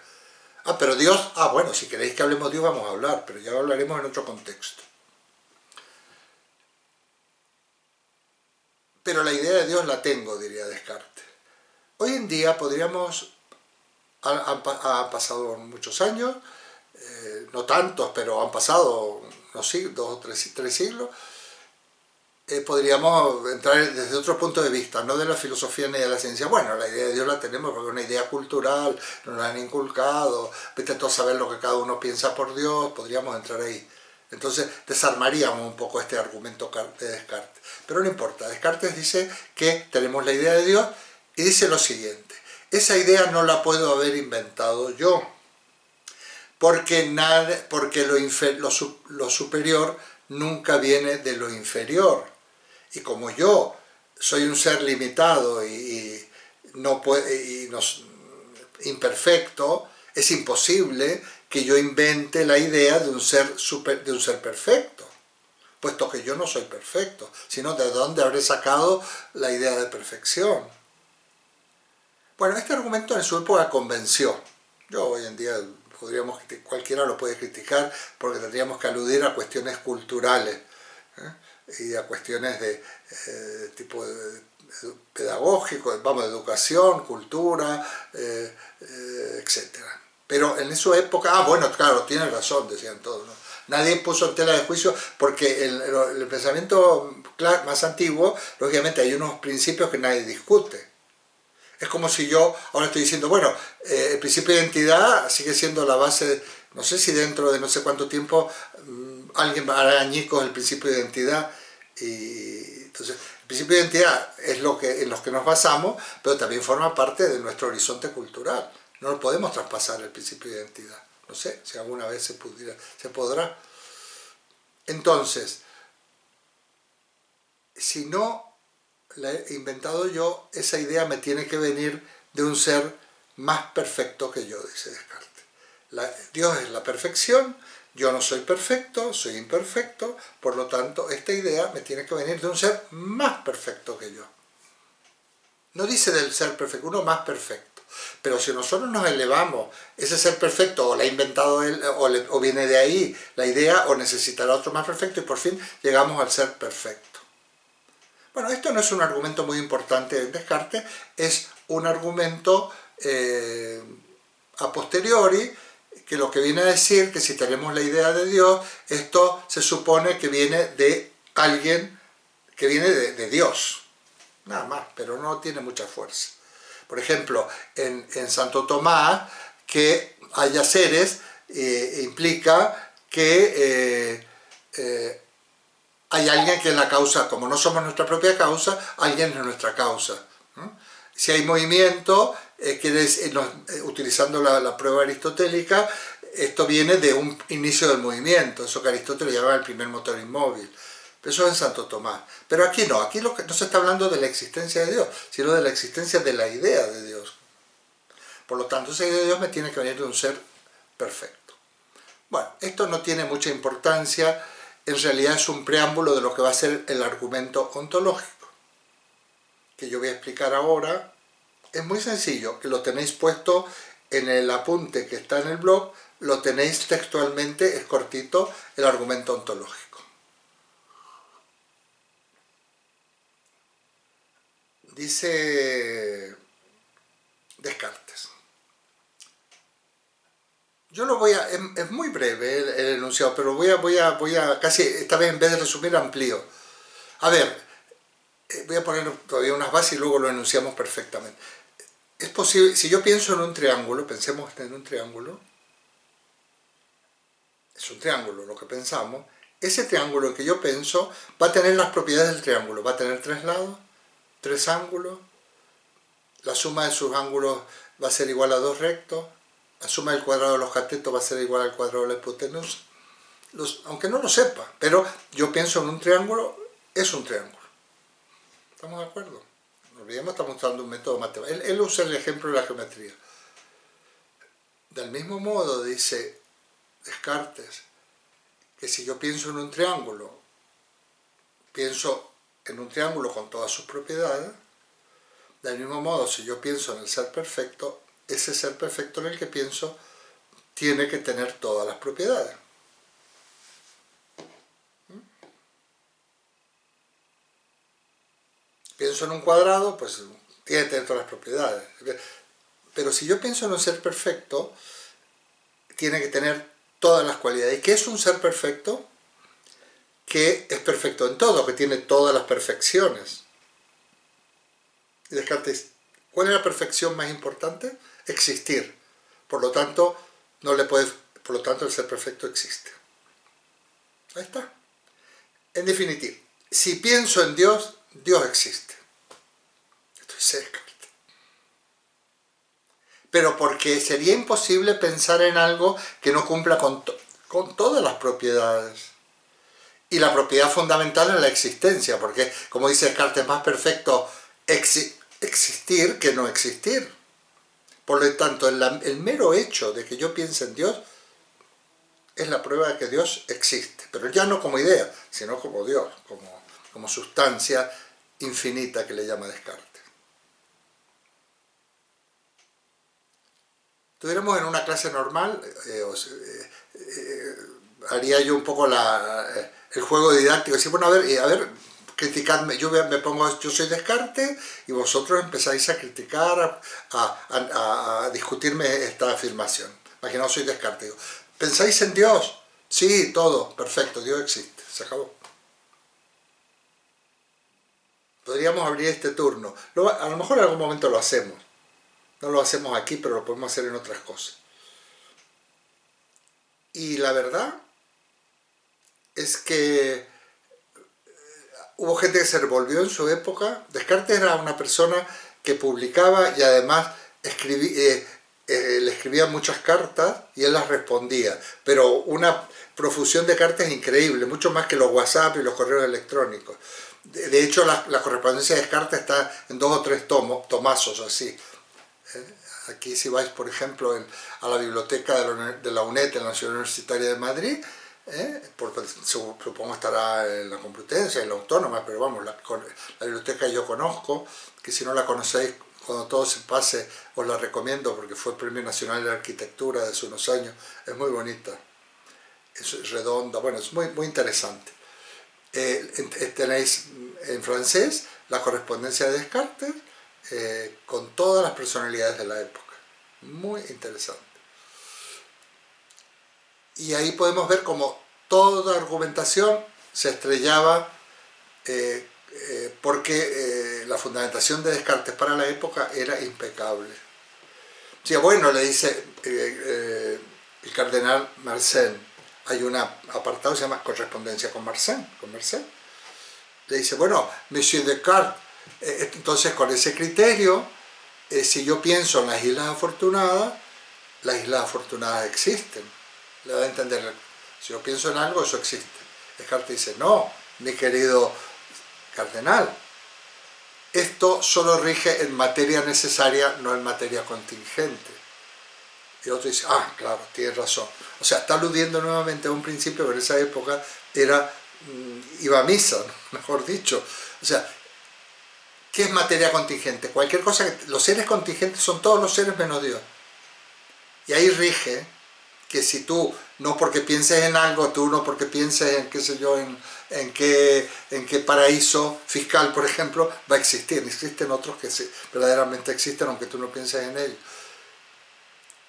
Pero Dios, bueno, si queréis que hablemos de Dios vamos a hablar, pero ya hablaremos en otro contexto. Pero la idea de Dios la tengo, diría Descartes. Hoy en día podríamos, han pasado muchos años, no tantos, pero han pasado unos siglos, 2 o 3 siglos, podríamos entrar desde otro punto de vista, no de la filosofía ni de la ciencia. Bueno, la idea de Dios la tenemos porque es una idea cultural, nos la han inculcado, vete tú a saber lo que cada uno piensa por Dios, podríamos entrar ahí. Entonces desarmaríamos un poco este argumento de Descartes. Pero no importa, Descartes dice que tenemos la idea de Dios y dice lo siguiente: esa idea no la puedo haber inventado yo, porque lo superior nunca viene de lo inferior. Y como yo soy un ser limitado imperfecto, es imposible que yo invente la idea de un ser perfecto, puesto que yo no soy perfecto, sino de dónde habré sacado la idea de perfección. Bueno, este argumento en su época convenció. Yo hoy en día cualquiera lo puede criticar porque tendríamos que aludir a cuestiones culturales, y a cuestiones de tipo pedagógico, de educación, cultura, etc. Pero en su época, bueno, claro, tiene razón, decían todos, ¿no? Nadie puso en tela de juicio, porque el pensamiento más antiguo, lógicamente hay unos principios que nadie discute. Es como si yo ahora estoy diciendo, bueno, el principio de identidad sigue siendo la base, no sé si dentro de no sé cuánto tiempo alguien hará añicos el principio de identidad, y entonces el principio de identidad es en los que nos basamos, pero también forma parte de nuestro horizonte cultural. No lo podemos traspasar el principio de identidad. No sé si alguna vez se podrá. Entonces, si no la he inventado yo, esa idea me tiene que venir de un ser más perfecto que yo, dice Descartes. Dios es la perfección, yo no soy perfecto, soy imperfecto, por lo tanto esta idea me tiene que venir de un ser más perfecto que yo. No dice del ser perfecto, uno más perfecto. Pero si nosotros nos elevamos, ese ser perfecto o lo ha inventado él, o viene de ahí la idea, o necesitará otro más perfecto, y por fin llegamos al ser perfecto. Bueno, esto no es un argumento muy importante en Descartes, es un argumento a posteriori, que lo que viene a decir que si tenemos la idea de Dios, esto se supone que viene de alguien, que viene de Dios, nada más, pero no tiene mucha fuerza. Por ejemplo, en Santo Tomás, que haya seres implica que hay alguien que es la causa, como no somos nuestra propia causa, alguien es nuestra causa, ¿no? Si hay movimiento, utilizando la prueba aristotélica, esto viene de un inicio del movimiento, eso que Aristóteles llamaba el primer motor inmóvil. Pero eso es en Santo Tomás. Pero aquí no no se está hablando de la existencia de Dios, sino de la existencia de la idea de Dios. Por lo tanto, esa idea de Dios me tiene que venir de un ser perfecto. Bueno, esto no tiene mucha importancia, en realidad es un preámbulo de lo que va a ser el argumento ontológico, que yo voy a explicar ahora. Es muy sencillo, que lo tenéis puesto en el apunte que está en el blog, lo tenéis textualmente, es cortito, el argumento ontológico. Dice Descartes. Yo lo voy a, es muy breve el enunciado, pero voy a, casi, esta vez en vez de resumir, amplío. A ver, voy a poner todavía unas bases y luego lo enunciamos perfectamente. Es posible, si yo pienso en un triángulo, pensemos en un triángulo, es un triángulo lo que pensamos, ese triángulo que yo pienso va a tener las propiedades del triángulo, va a tener 3 lados, 3 ángulos, la suma de sus ángulos va a ser igual a 2 rectos, la suma del cuadrado de los catetos va a ser igual al cuadrado de la hipotenusa, aunque no lo sepa, pero yo pienso en un triángulo, es un triángulo. ¿Estamos de acuerdo? No olvidemos, estamos usando un método matemático. Él usa el ejemplo de la geometría. Del mismo modo, dice Descartes, que si yo pienso en un triángulo, pienso en un triángulo con todas sus propiedades. Del mismo modo, si yo pienso en el ser perfecto, ese ser perfecto en el que pienso tiene que tener todas las propiedades. Pienso en un cuadrado, pues tiene que tener todas las propiedades. Pero si yo pienso en un ser perfecto, tiene que tener todas las cualidades. ¿Y qué es un ser perfecto? Que es perfecto en todo, que tiene todas las perfecciones. Y Descartes, ¿cuál es la perfección más importante? Existir. Por lo tanto, por lo tanto el ser perfecto existe. Ahí está. En definitiva, si pienso en Dios, Dios existe. Esto dice Descartes. Pero porque sería imposible pensar en algo que no cumpla con todas las propiedades. Y la propiedad fundamental es la existencia, porque, como dice Descartes, es más perfecto existir que no existir. Por lo tanto, el mero hecho de que yo piense en Dios es la prueba de que Dios existe, pero ya no como idea, sino como Dios, como sustancia infinita que le llama Descartes. Estuviéramos en una clase normal, haría yo un poco el juego didáctico, decir, bueno, a ver, criticadme, yo soy Descartes y vosotros empezáis a criticar, a discutirme esta afirmación. Imaginaos, soy Descartes, digo, ¿pensáis en Dios? Sí, todo, perfecto, Dios existe, se acabó. Podríamos abrir este turno, a lo mejor en algún momento lo hacemos, no lo hacemos aquí, pero lo podemos hacer en otras cosas. Y la verdad es que hubo gente que se revolvió en su época. Descartes era una persona que publicaba y además le escribía muchas cartas y él las respondía, pero una profusión de cartas increíble, mucho más que los WhatsApp y los correos electrónicos. De hecho, la correspondencia de Descartes está en 2 o 3 tomazos así. Aquí si vais, por ejemplo, a la biblioteca de la UNED, en la Ciudad Universitaria de Madrid, supongo estará en la Complutense, en la Autónoma, pero vamos, la biblioteca que yo conozco, que si no la conocéis, cuando todo se pase, os la recomiendo porque fue el Premio Nacional de Arquitectura de hace unos años, es muy bonita, es redonda, bueno, es muy, muy interesante. Tenéis en francés la correspondencia de Descartes con todas las personalidades de la época, muy interesante. Y ahí podemos ver cómo toda argumentación se estrellaba porque la fundamentación de Descartes para la época era impecable. Sí, bueno, le dice el cardenal Mersenne, hay un apartado que se llama Correspondencia con Mersenne. Le dice, bueno, Monsieur Descartes, entonces con ese criterio, si yo pienso en las Islas Afortunadas existen. Le va a entender, si yo pienso en algo, eso existe. Descartes dice, no, mi querido cardenal, esto solo rige en materia necesaria, no en materia contingente. Y otro dice, ah, claro, tienes razón. O sea, está aludiendo nuevamente a un principio que en esa época iba a misa, ¿no? Mejor dicho. O sea, ¿qué es materia contingente? Cualquier cosa, los seres contingentes son todos los seres menos Dios. Y ahí rige que si tú, no porque pienses en algo, tú no porque pienses en, qué sé yo, en qué paraíso fiscal, por ejemplo, va a existir. Existen otros que sí, verdaderamente existen, aunque tú no pienses en ellos.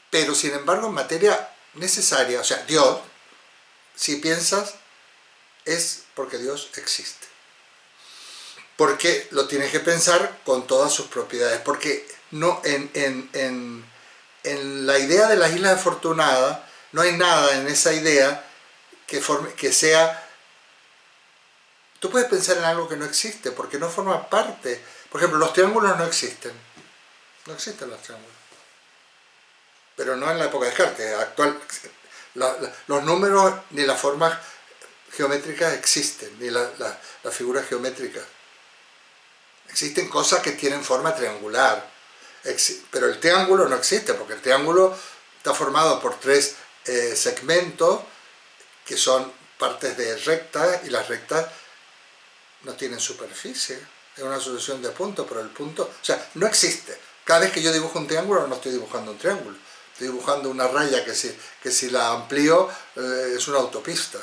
Pero, sin embargo, en materia necesaria, o sea, Dios, si piensas, es porque Dios existe. Porque lo tienes que pensar con todas sus propiedades. Porque no, en la idea de las Islas Afortunadas, no hay nada en esa idea que sea... Tú puedes pensar en algo que no existe, porque no forma parte. Por ejemplo, los triángulos no existen. No existen los triángulos. Pero no en la época de Descartes. Los números ni las formas geométricas existen, ni las figuras geométricas. Existen cosas que tienen forma triangular, pero el triángulo no existe, porque el triángulo está formado por tres segmentos que son partes de rectas, y las rectas no tienen superficie, es una sucesión de puntos, pero el punto, o sea, no existe. Cada vez que yo dibujo un triángulo no estoy dibujando un triángulo, estoy dibujando una raya que si la amplío es una autopista.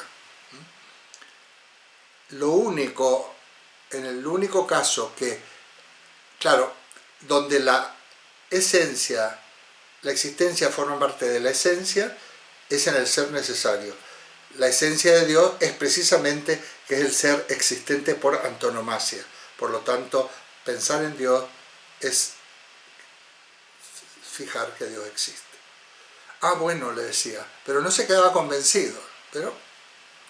Lo único, en el único caso que, claro, donde la esencia, la existencia forma parte de la esencia, es en el ser necesario. La esencia de Dios es precisamente que es el ser existente por antonomasia. Por lo tanto, pensar en Dios es fijar que Dios existe. Ah, bueno, le decía, pero no se quedaba convencido. Pero,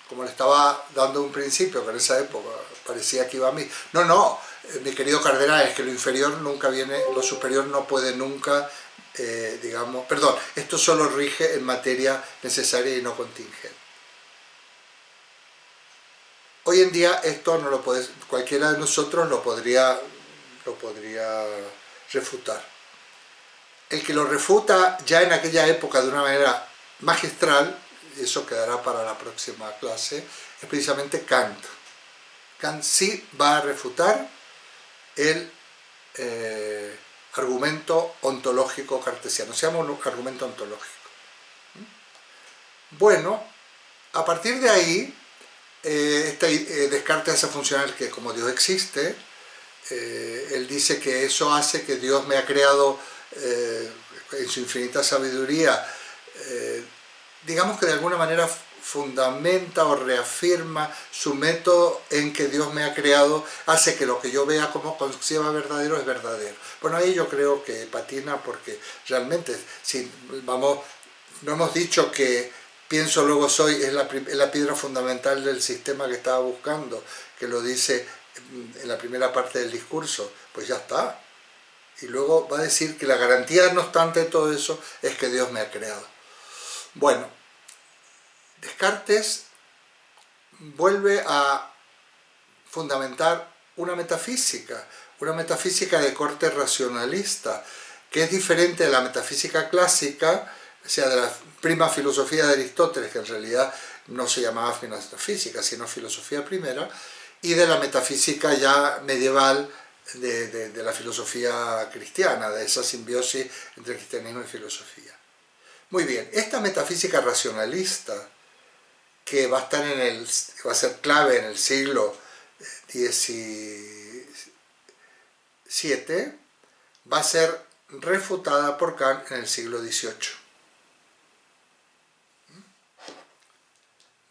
como le estaba dando un principio, que en esa época parecía que iba a mí. No, mi querido cardenal, es que lo inferior nunca viene, lo superior no puede nunca, digamos, perdón, esto solo rige en materia necesaria y no contingente. Hoy en día esto no lo puede, cualquiera de nosotros lo podría refutar. El que lo refuta ya en aquella época de una manera magistral, y eso quedará para la próxima clase, es precisamente Kant. Kant sí va a refutar el argumento ontológico cartesiano, se llama un argumento ontológico. Bueno, a partir de ahí, Descartes hace funcionar que como Dios existe, él dice que eso hace que Dios me ha creado en su infinita sabiduría, digamos que de alguna manera fundamenta o reafirma su método en que Dios me ha creado, hace que lo que yo vea como conciba verdadero es verdadero. Bueno, ahí yo creo que patina, porque realmente, si vamos, no hemos dicho que pienso luego soy, es la piedra fundamental del sistema que estaba buscando, que lo dice en la primera parte del discurso, pues ya está. Y luego va a decir que la garantía, no obstante todo eso, es que Dios me ha creado. Bueno, Descartes vuelve a fundamentar una metafísica de corte racionalista, que es diferente de la metafísica clásica, o sea, de la prima filosofía de Aristóteles, que en realidad no se llamaba metafísica, sino filosofía primera, y de la metafísica ya medieval de la filosofía cristiana, de esa simbiosis entre cristianismo y filosofía. Muy bien, esta metafísica racionalista, que va a ser clave en el siglo XVII, va a ser refutada por Kant en el siglo XVIII.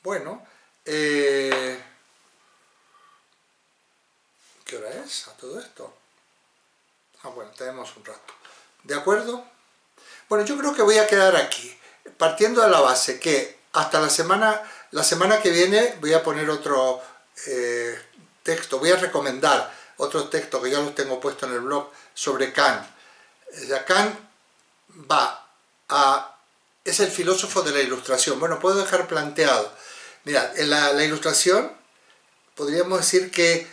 Bueno, ¿qué hora es a todo esto? Ah, bueno, tenemos un rato. ¿De acuerdo? Bueno, yo creo que voy a quedar aquí, partiendo de la base que hasta la semana que viene voy a poner otro texto, voy a recomendar otro texto que ya los tengo puesto en el blog sobre Kant. Kant es el filósofo de la Ilustración. Bueno, puedo dejar planteado. Mira, en la Ilustración podríamos decir que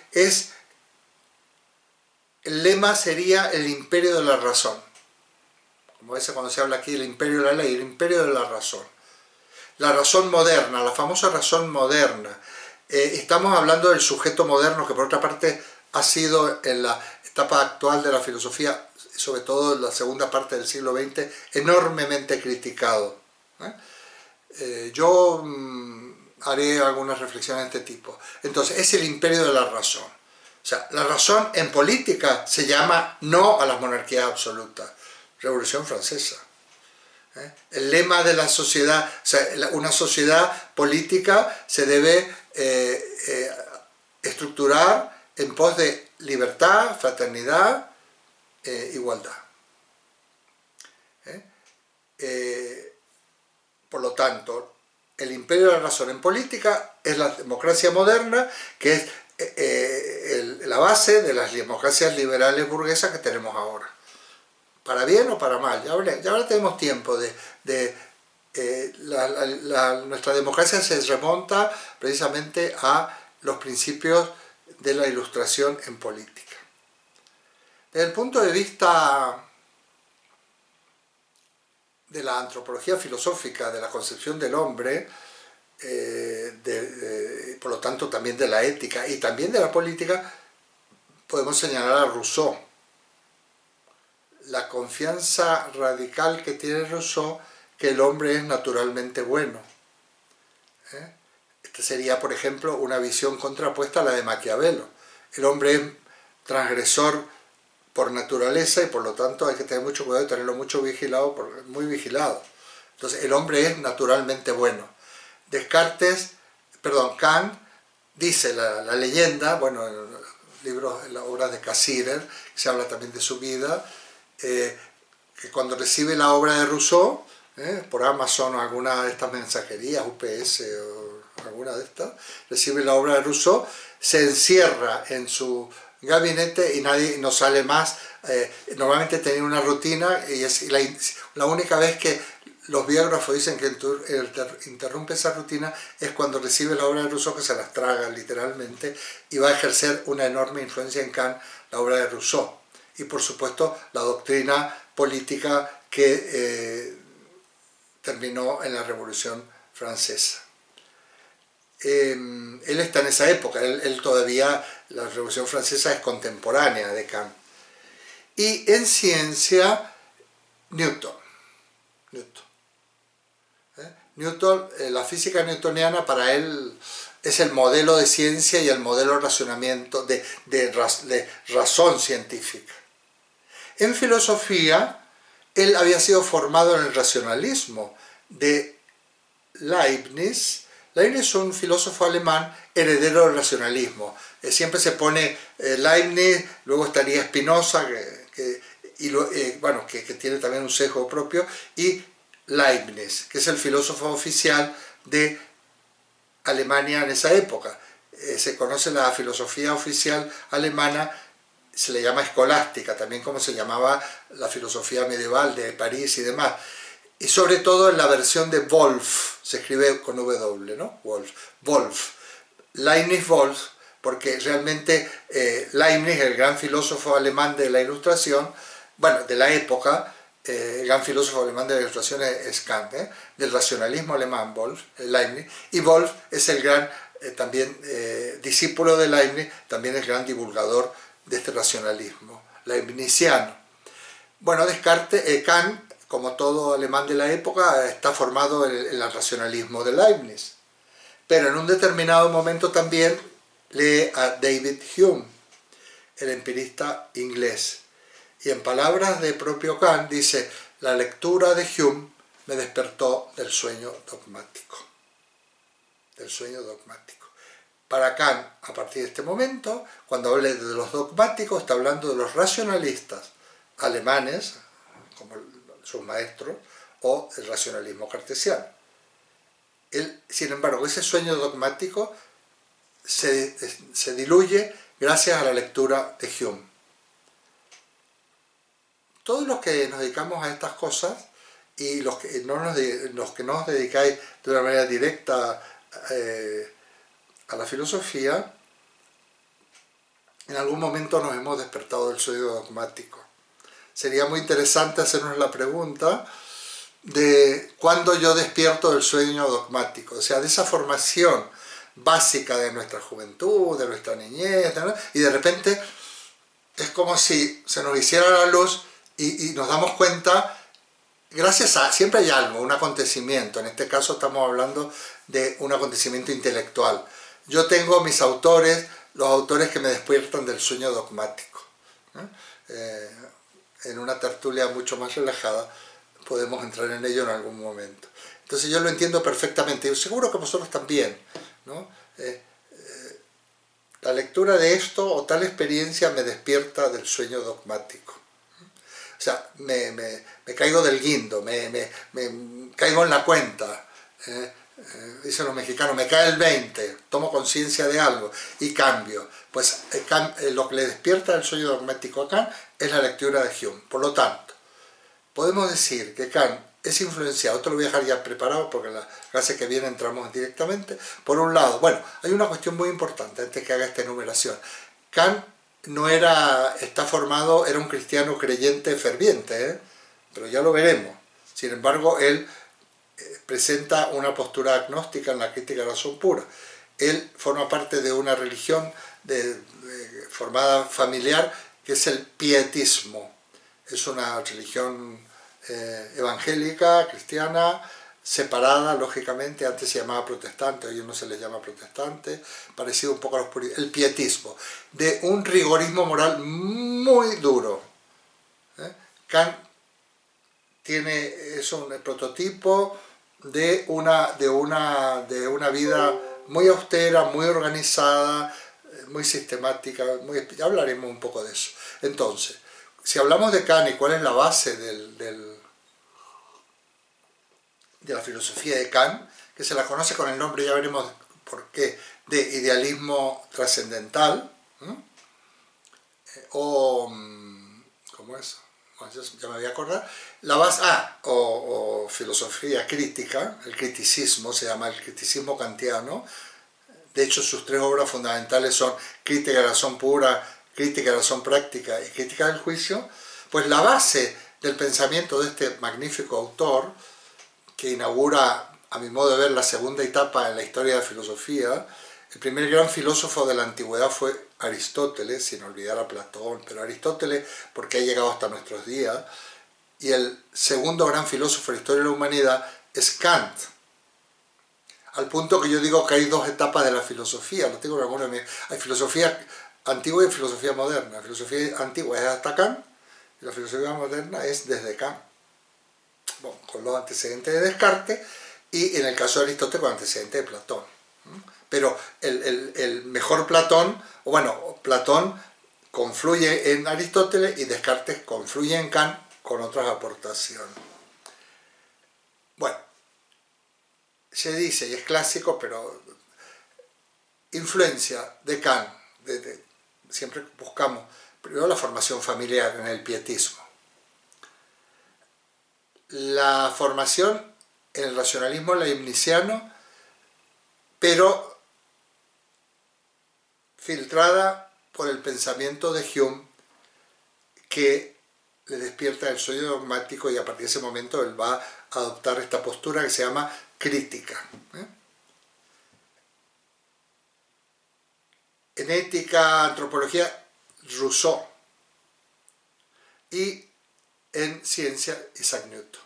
el lema sería el imperio de la razón. Como ves cuando se habla aquí del imperio de la ley, el imperio de la razón. La razón moderna, la famosa razón moderna. Estamos hablando del sujeto moderno, que por otra parte ha sido en la etapa actual de la filosofía sobre todo en la segunda parte del siglo XX, enormemente criticado. Yo haré algunas reflexiones de este tipo. Entonces, es el imperio de la razón. O sea, la razón en política se llama no a la monarquía absoluta. Revolución Francesa. El lema de la sociedad, o sea, una sociedad política se debe estructurar en pos de libertad, fraternidad, igualdad. Por lo tanto, el imperio de la razón en política es la democracia moderna, que es la base de las democracias liberales burguesas que tenemos ahora. Para bien o para mal, ya ahora tenemos tiempo nuestra democracia se remonta precisamente a los principios de la Ilustración en política. Desde el punto de vista de la antropología filosófica, de la concepción del hombre, por lo tanto también de la ética y también de la política, podemos señalar a Rousseau. La confianza radical que tiene Rousseau que el hombre es naturalmente bueno. Esta sería, por ejemplo, una visión contrapuesta a la de Maquiavelo. El hombre es transgresor por naturaleza y por lo tanto hay que tener mucho cuidado y tenerlo muy vigilado. Entonces, el hombre es naturalmente bueno. Kant dice la leyenda, bueno, en los libros, en las obras de Cassirer, se habla también de su vida, que cuando recibe la obra de Rousseau, por Amazon o alguna de estas mensajerías, UPS o alguna de estas, recibe la obra de Rousseau, se encierra en su gabinete y nadie no sale más. Normalmente tenía una rutina y es la única vez que los biógrafos dicen que interrumpe esa rutina es cuando recibe la obra de Rousseau, que se las traga literalmente, y va a ejercer una enorme influencia en Kant, la obra de Rousseau. Y por supuesto la doctrina política que terminó en la Revolución Francesa. Él está en esa época, él todavía, la Revolución Francesa es contemporánea de Kant. Y en ciencia, Newton. La física newtoniana para él es el modelo de ciencia y el modelo de racionamiento, de razón científica. En filosofía, él había sido formado en el racionalismo de Leibniz. Leibniz es un filósofo alemán heredero del racionalismo. Siempre se pone Leibniz, luego estaría Spinoza, que tiene también un sesgo propio, y Leibniz, que es el filósofo oficial de Alemania en esa época. Se conoce la filosofía oficial alemana, se le llama escolástica, también como se llamaba la filosofía medieval de París y demás. Y sobre todo en la versión de Wolff, se escribe con W, ¿no? Wolff. Leibniz-Wolff, porque realmente Leibniz, el gran filósofo alemán de la Ilustración, bueno, de la época, el gran filósofo alemán de la Ilustración es Kant, del racionalismo alemán, Leibniz, y Wolff es el gran, también discípulo de Leibniz, también es gran divulgador de este racionalismo leibniziano. Bueno, Kant, como todo alemán de la época, está formado en el racionalismo de Leibniz, pero en un determinado momento también lee a David Hume, el empirista inglés. Y en palabras de propio Kant dice: la lectura de Hume me despertó del sueño dogmático. Para Kant, a partir de este momento, cuando habla de los dogmáticos, está hablando de los racionalistas alemanes, como sus maestros, o el racionalismo cartesiano. Sin embargo, ese sueño dogmático se diluye gracias a la lectura de Hume. Todos los que nos dedicamos a estas cosas y los que no os dedicáis de una manera directa a la filosofía, en algún momento nos hemos despertado del sueño dogmático. Sería muy interesante hacernos la pregunta de cuándo yo despierto del sueño dogmático, o sea, de esa formación básica de nuestra juventud, de nuestra niñez, ¿no? Y de repente es como si se nos hiciera la luz y nos damos cuenta, gracias a, siempre hay algo, un acontecimiento, en este caso estamos hablando de un acontecimiento intelectual. Yo tengo mis autores, los autores que me despiertan del sueño dogmático, ¿no? En una tertulia mucho más relajada podemos entrar en ello en algún momento. Entonces yo lo entiendo perfectamente, y seguro que vosotros también, ¿no? La lectura de esto o tal experiencia me despierta del sueño dogmático. O sea, me caigo del guindo, me caigo en la cuenta, dicen los mexicanos, me cae el 20, tomo conciencia de algo y cambio. Pues lo que le despierta el sueño dogmático a Kant es la lectura de Hume. Por lo tanto, podemos decir que Kant es influenciado, esto lo voy a dejar ya preparado porque en la clase que viene entramos directamente. Por un lado, bueno, hay una cuestión muy importante antes que haga esta enumeración. Kant no está formado, era un cristiano creyente ferviente, pero ya lo veremos. Sin embargo, él presenta una postura agnóstica en la crítica de la razón pura. Él forma parte de una religión formada familiar que es el pietismo. Es una religión evangélica, cristiana, separada, lógicamente, antes se llamaba protestante, hoy no se le llama protestante, parecido un poco a los puritanos, el pietismo, de un rigorismo moral muy duro. Kant es un prototipo de una vida muy austera, muy organizada, muy sistemática, ya hablaremos un poco de eso. Entonces, si hablamos de Kant y cuál es la base de la filosofía de Kant, que se la conoce con el nombre, ya veremos por qué, de idealismo trascendental, o, ¿cómo es? Bueno, ya me voy a acordar, la base, o filosofía crítica, el criticismo, se llama el criticismo kantiano. De hecho, sus tres obras fundamentales son Crítica de la razón pura, Crítica de la razón práctica y Crítica del juicio. Pues la base del pensamiento de este magnífico autor, que inaugura, a mi modo de ver, la segunda etapa en la historia de la filosofía. El primer gran filósofo de la antigüedad fue Aristóteles, sin olvidar a Platón, pero Aristóteles porque ha llegado hasta nuestros días. Y el segundo gran filósofo de la historia de la humanidad es Kant. Al punto que yo digo que hay dos etapas de la filosofía. Lo tengo en alguna de mis... Hay filosofía antigua y filosofía moderna. La filosofía antigua es hasta Kant y la filosofía moderna es desde Kant. Bueno, con los antecedentes de Descartes y en el caso de Aristóteles con antecedentes de Platón. Pero el mejor Platón, o bueno, Platón confluye en Aristóteles y Descartes confluye en Kant con otras aportaciones. Bueno, se dice, y es clásico, pero influencia de Kant, siempre buscamos primero la formación familiar en el pietismo. La formación en el racionalismo leibniziano, pero filtrada por el pensamiento de Hume, que le despierta el sueño dogmático y a partir de ese momento él va a adoptar esta postura que se llama crítica. En ética, antropología, Rousseau. Y en ciencia, Isaac Newton.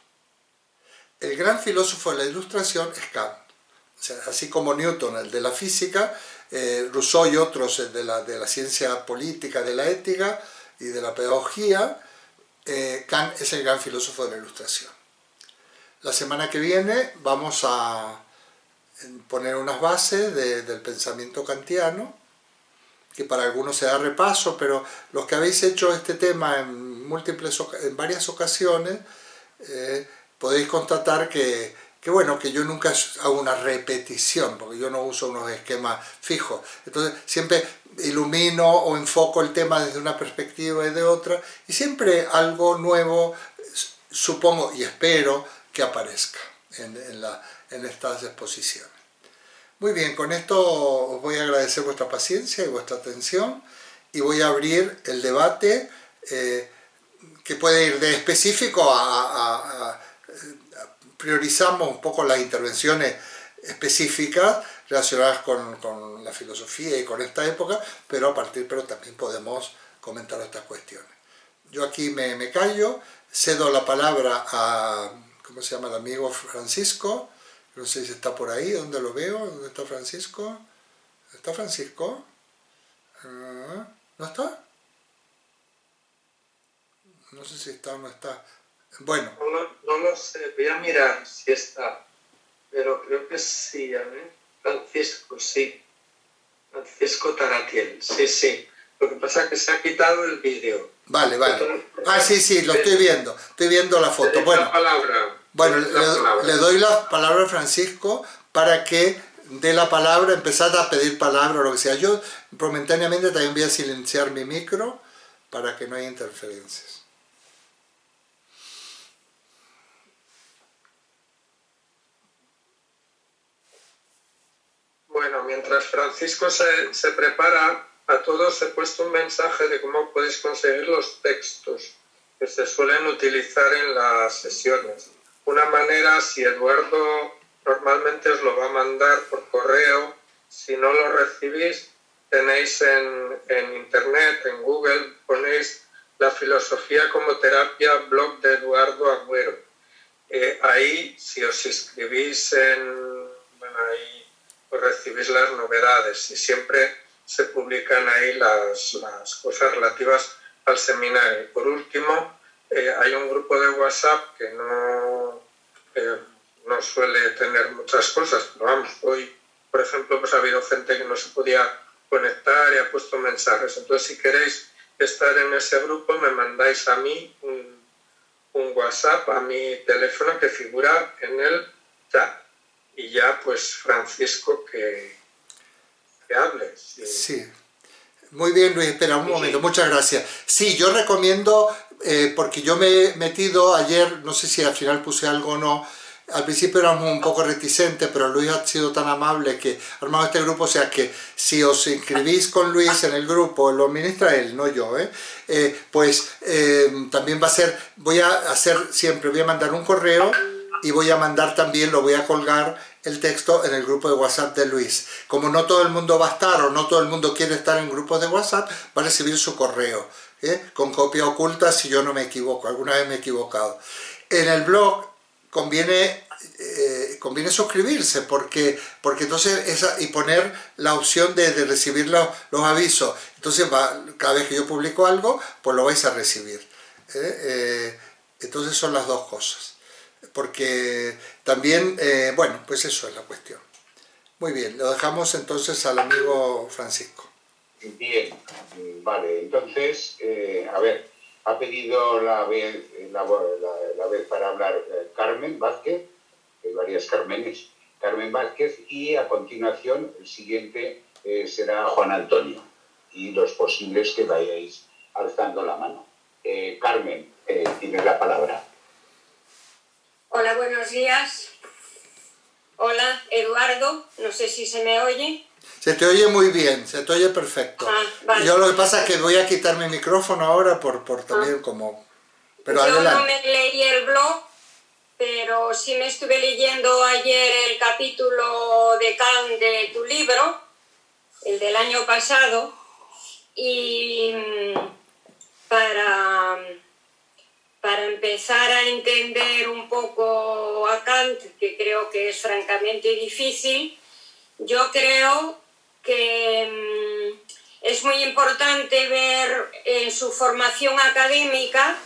El gran filósofo de la Ilustración es Kant. O sea, así como Newton, el de la física, Rousseau y otros de la ciencia política, de la ética y de la pedagogía, Kant es el gran filósofo de la Ilustración. La semana que viene vamos a poner unas bases del pensamiento kantiano, que para algunos se da repaso, pero los que habéis hecho este tema en varias ocasiones, podéis constatar que yo nunca hago una repetición, porque yo no uso unos esquemas fijos. Entonces siempre ilumino o enfoco el tema desde una perspectiva y de otra, y siempre algo nuevo, supongo y espero que aparezca en estas exposiciones. Muy bien, con esto os voy a agradecer vuestra paciencia y vuestra atención, y voy a abrir el debate que puede ir de específico priorizamos un poco las intervenciones específicas relacionadas con la filosofía y con esta época, pero también podemos comentar estas cuestiones. yo aquí me callo, cedo la palabra a, ¿cómo se llama el amigo Francisco? No sé si está por ahí, ¿dónde lo veo? ¿Dónde está Francisco? ¿Está Francisco? ¿No está? No sé si está o no está. Bueno. No lo sé, voy a mirar si está, pero creo que sí, a ver. Francisco, sí. Francisco Taratiel, sí. Lo que pasa es que se ha quitado el vídeo. Vale. Ah, sí, lo estoy viendo la foto. Bueno, le doy la palabra a Francisco para que dé la palabra, empezar a pedir palabra o lo que sea. Yo momentáneamente también voy a silenciar mi micro para que no haya interferencias. Bueno, mientras Francisco se prepara, a todos he puesto un mensaje de cómo podéis conseguir los textos que se suelen utilizar en las sesiones. Una manera, si Eduardo normalmente os lo va a mandar por correo, si no lo recibís, tenéis en internet, en Google, ponéis La filosofía como terapia, blog de Eduardo Agüero. Ahí, si os inscribís ahí pues recibís las novedades y siempre se publican ahí las cosas relativas al seminario. Por último, hay un grupo de WhatsApp que no suele tener muchas cosas, pero vamos, hoy, por ejemplo, pues ha habido gente que no se podía conectar y ha puesto mensajes. Entonces, si queréis estar en ese grupo, me mandáis a mí un WhatsApp a mi teléfono que figura en el chat. Y ya, pues, Francisco, que hable. Sí. Muy bien, Luis, espera un momento, muchas gracias. Sí, yo recomiendo, porque yo me he metido ayer, no sé si al final puse algo o no, al principio éramos un poco reticentes, pero Luis ha sido tan amable que ha armado este grupo, o sea que si os inscribís con Luis en el grupo, lo administra él, no yo, pues también va a ser, voy a hacer siempre, voy a mandar un correo y voy a mandar también, lo voy a colgar el texto en el grupo de WhatsApp de Luis. Como no todo el mundo va a estar o no todo el mundo quiere estar en grupos de WhatsApp, va a recibir su correo, con copia oculta si yo no me equivoco, alguna vez me he equivocado. En el blog conviene suscribirse porque entonces y poner la opción de recibir los avisos. Entonces cada vez que yo publico algo, pues lo vais a recibir. Entonces son las dos cosas. Porque también, bueno, pues eso es la cuestión. Muy bien, lo dejamos entonces al amigo Francisco. Bien, vale, entonces, a ver, ha pedido la vez para hablar Carmen Vázquez, hay varias Carmen Vázquez, y a continuación el siguiente será Juan Antonio, y los posibles que vayáis alzando la mano. Carmen, tienes la palabra. Hola, buenos días. Hola, Eduardo, no sé si se me oye. Se te oye muy bien, se te oye perfecto. Vale. Yo lo que pasa es que voy a quitar mi micrófono ahora por también como... Pero yo adelante. no me leí el blog, pero sí me estuve leyendo ayer el capítulo de Kant de tu libro, el del año pasado, y para empezar a entender un poco a Kant, que creo que es francamente difícil, yo creo que es muy importante ver en su formación académica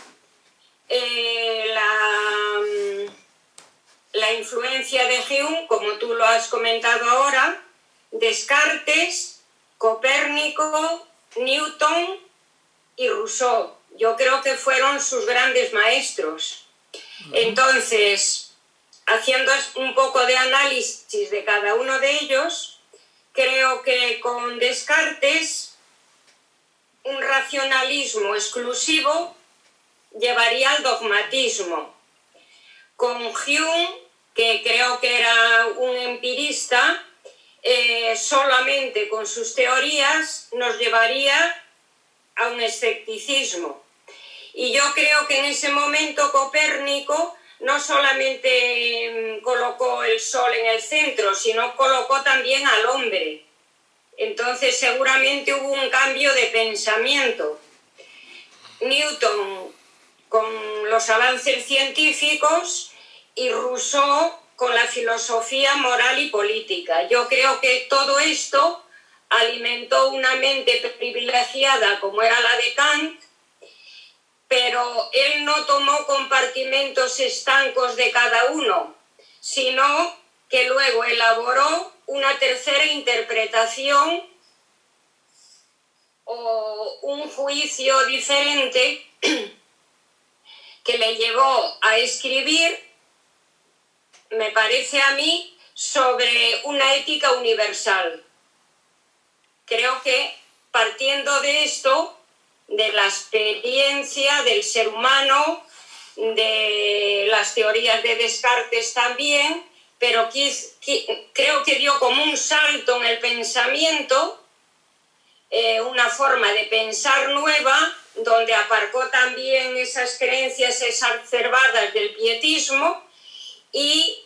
la influencia de Hume, como tú lo has comentado ahora, Descartes, Copérnico, Newton y Rousseau. Yo creo que fueron sus grandes maestros. Entonces, haciendo un poco de análisis de cada uno de ellos, creo que con Descartes un racionalismo exclusivo llevaría al dogmatismo. Con Hume, que creo que era un empirista, solamente con sus teorías nos llevaría a un escepticismo. Y yo creo que en ese momento Copérnico no solamente colocó el sol en el centro, sino colocó también al hombre. Entonces seguramente hubo un cambio de pensamiento. Newton con los avances científicos y Rousseau con la filosofía moral y política. Yo creo que todo esto alimentó una mente privilegiada como era la de Kant, pero él no tomó compartimentos estancos de cada uno, sino que luego elaboró una tercera interpretación o un juicio diferente que le llevó a escribir, me parece a mí, sobre una ética universal. Creo que partiendo de esto, de la experiencia del ser humano, de las teorías de Descartes también, pero creo que dio como un salto en el pensamiento, una forma de pensar nueva, donde aparcó también esas creencias exacerbadas del pietismo y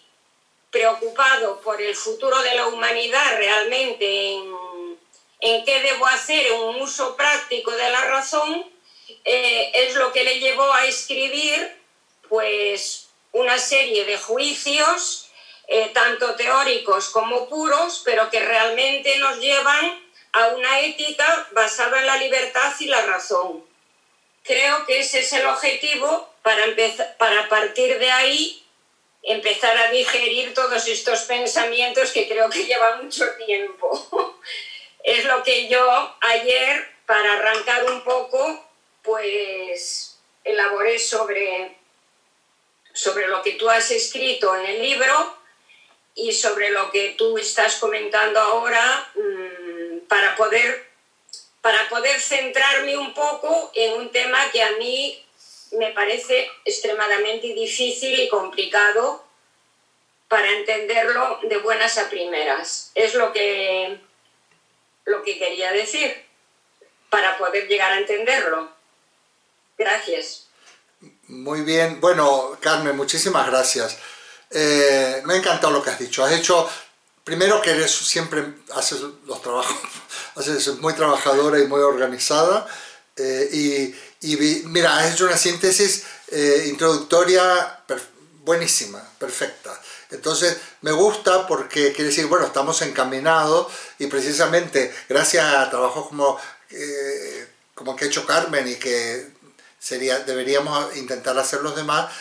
preocupado por el futuro de la humanidad realmente en qué debo hacer un uso práctico de la razón, es lo que le llevó a escribir pues una serie de juicios, tanto teóricos como puros, pero que realmente nos llevan a una ética basada en la libertad y la razón. Creo que ese es el objetivo para partir de ahí empezar a digerir todos estos pensamientos que creo que llevan mucho tiempo. Es lo que yo ayer, para arrancar un poco, pues elaboré sobre lo que tú has escrito en el libro y sobre lo que tú estás comentando ahora, para poder centrarme un poco en un tema que a mí me parece extremadamente difícil y complicado para entenderlo de buenas a primeras. Es lo que quería decir, para poder llegar a entenderlo. Gracias. Muy bien. Bueno, Carmen, muchísimas gracias. Me ha encantado lo que has dicho. Has hecho, primero que eres siempre, haces los trabajos, haces muy trabajadora y muy organizada. Y mira, has hecho una síntesis introductoria buenísima, perfecta. Entonces me gusta porque quiere decir, bueno, estamos encaminados y precisamente gracias a trabajos como que ha hecho Carmen y que deberíamos intentar hacer los demás,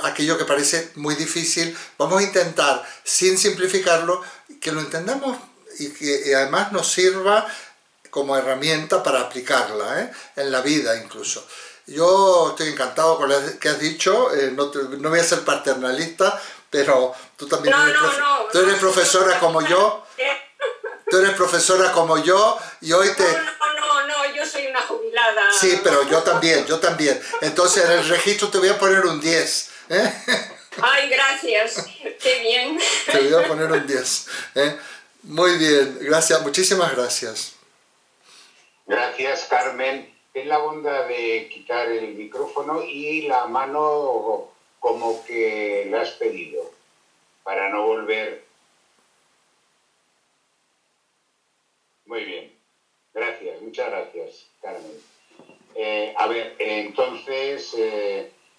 aquello que parece muy difícil, vamos a intentar, sin simplificarlo, que lo entendamos y que además nos sirva como herramienta para aplicarla, en la vida incluso. Yo estoy encantado con lo que has dicho, no voy a ser paternalista, pero tú también tú eres profesora como yo, tú eres profesora como yo y hoy te... No, yo soy una jubilada. Sí, pero yo también. Entonces en el registro te voy a poner un 10. Ay, gracias, qué bien. Te voy a poner un 10. Muy bien, gracias, muchísimas gracias. Gracias, Carmen. Ten la bondad de quitar el micrófono y la mano como que la has pedido, para no volver. Muy bien. Gracias, muchas gracias, Carmen. A ver, entonces,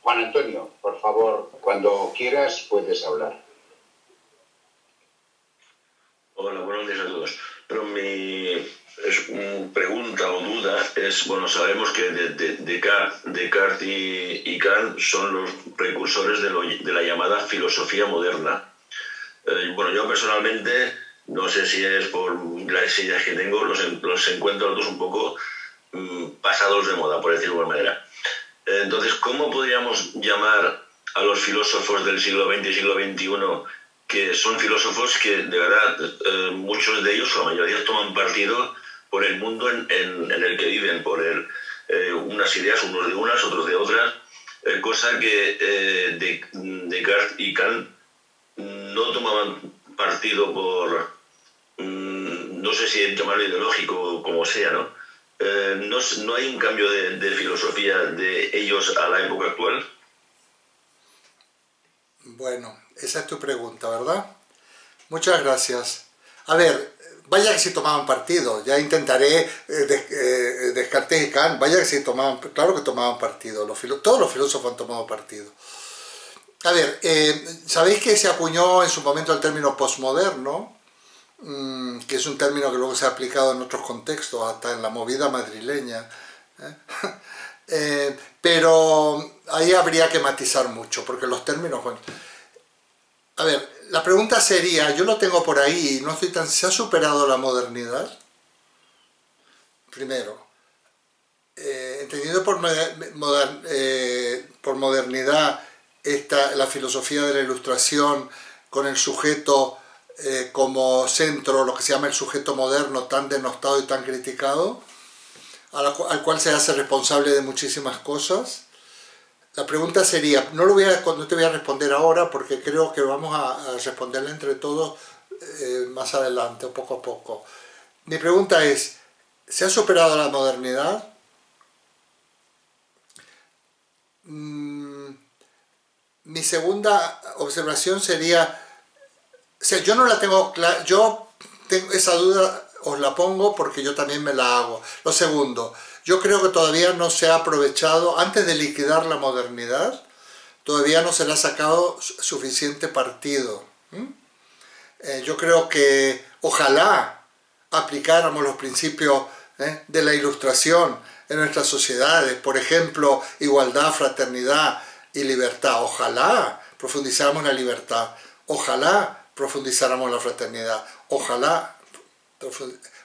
Juan Antonio, por favor, cuando quieras puedes hablar. Hola, buenos días a todos. Pero pregunta o duda es, bueno, sabemos que Descartes y Kant son los precursores de la llamada filosofía moderna. Bueno, yo personalmente, no sé si es por las ideas que tengo, los encuentro a los dos un poco pasados de moda, por decirlo de alguna manera. Entonces, ¿cómo podríamos llamar a los filósofos del siglo XX y siglo XXI, que son filósofos que de verdad muchos de ellos, o la mayoría, toman partido por el mundo en el que viven, por unas ideas, unos de unas, otros de otras, cosa que Descartes y Kant no tomaban partido por, no sé si llamarlo ideológico o como sea, ¿no? No hay un cambio de filosofía de ellos a la época actual. Bueno, esa es tu pregunta, ¿verdad? Muchas gracias. A ver, vaya que si tomaban partido, ya intentaré Descartes y Kant, vaya que si tomaban, claro que tomaban partido, todos los filósofos han tomado partido. A ver, ¿sabéis que se acuñó en su momento el término postmoderno? Que es un término que luego se ha aplicado en otros contextos, hasta en la movida madrileña. Pero ahí habría que matizar mucho, porque los términos... Bueno, a ver, la pregunta sería, yo lo tengo por ahí, no estoy tan... ¿Se ha superado la modernidad? Primero, entendido por modernidad la filosofía de la Ilustración con el sujeto como centro, lo que se llama el sujeto moderno, tan denostado y tan criticado, al cual se hace responsable de muchísimas cosas. La pregunta sería, no te voy a responder ahora porque creo que vamos a responderla entre todos más adelante, poco a poco. Mi pregunta es, ¿se ha superado la modernidad? Mi segunda observación sería, o sea, yo no la tengo clara, esa duda os la pongo porque yo también me la hago. Lo segundo, yo creo que todavía no se ha aprovechado, antes de liquidar la modernidad, todavía no se le ha sacado suficiente partido. Yo creo que ojalá aplicáramos los principios de la Ilustración en nuestras sociedades, por ejemplo, igualdad, fraternidad y libertad. Ojalá profundizáramos la libertad, ojalá profundizáramos la fraternidad, ojalá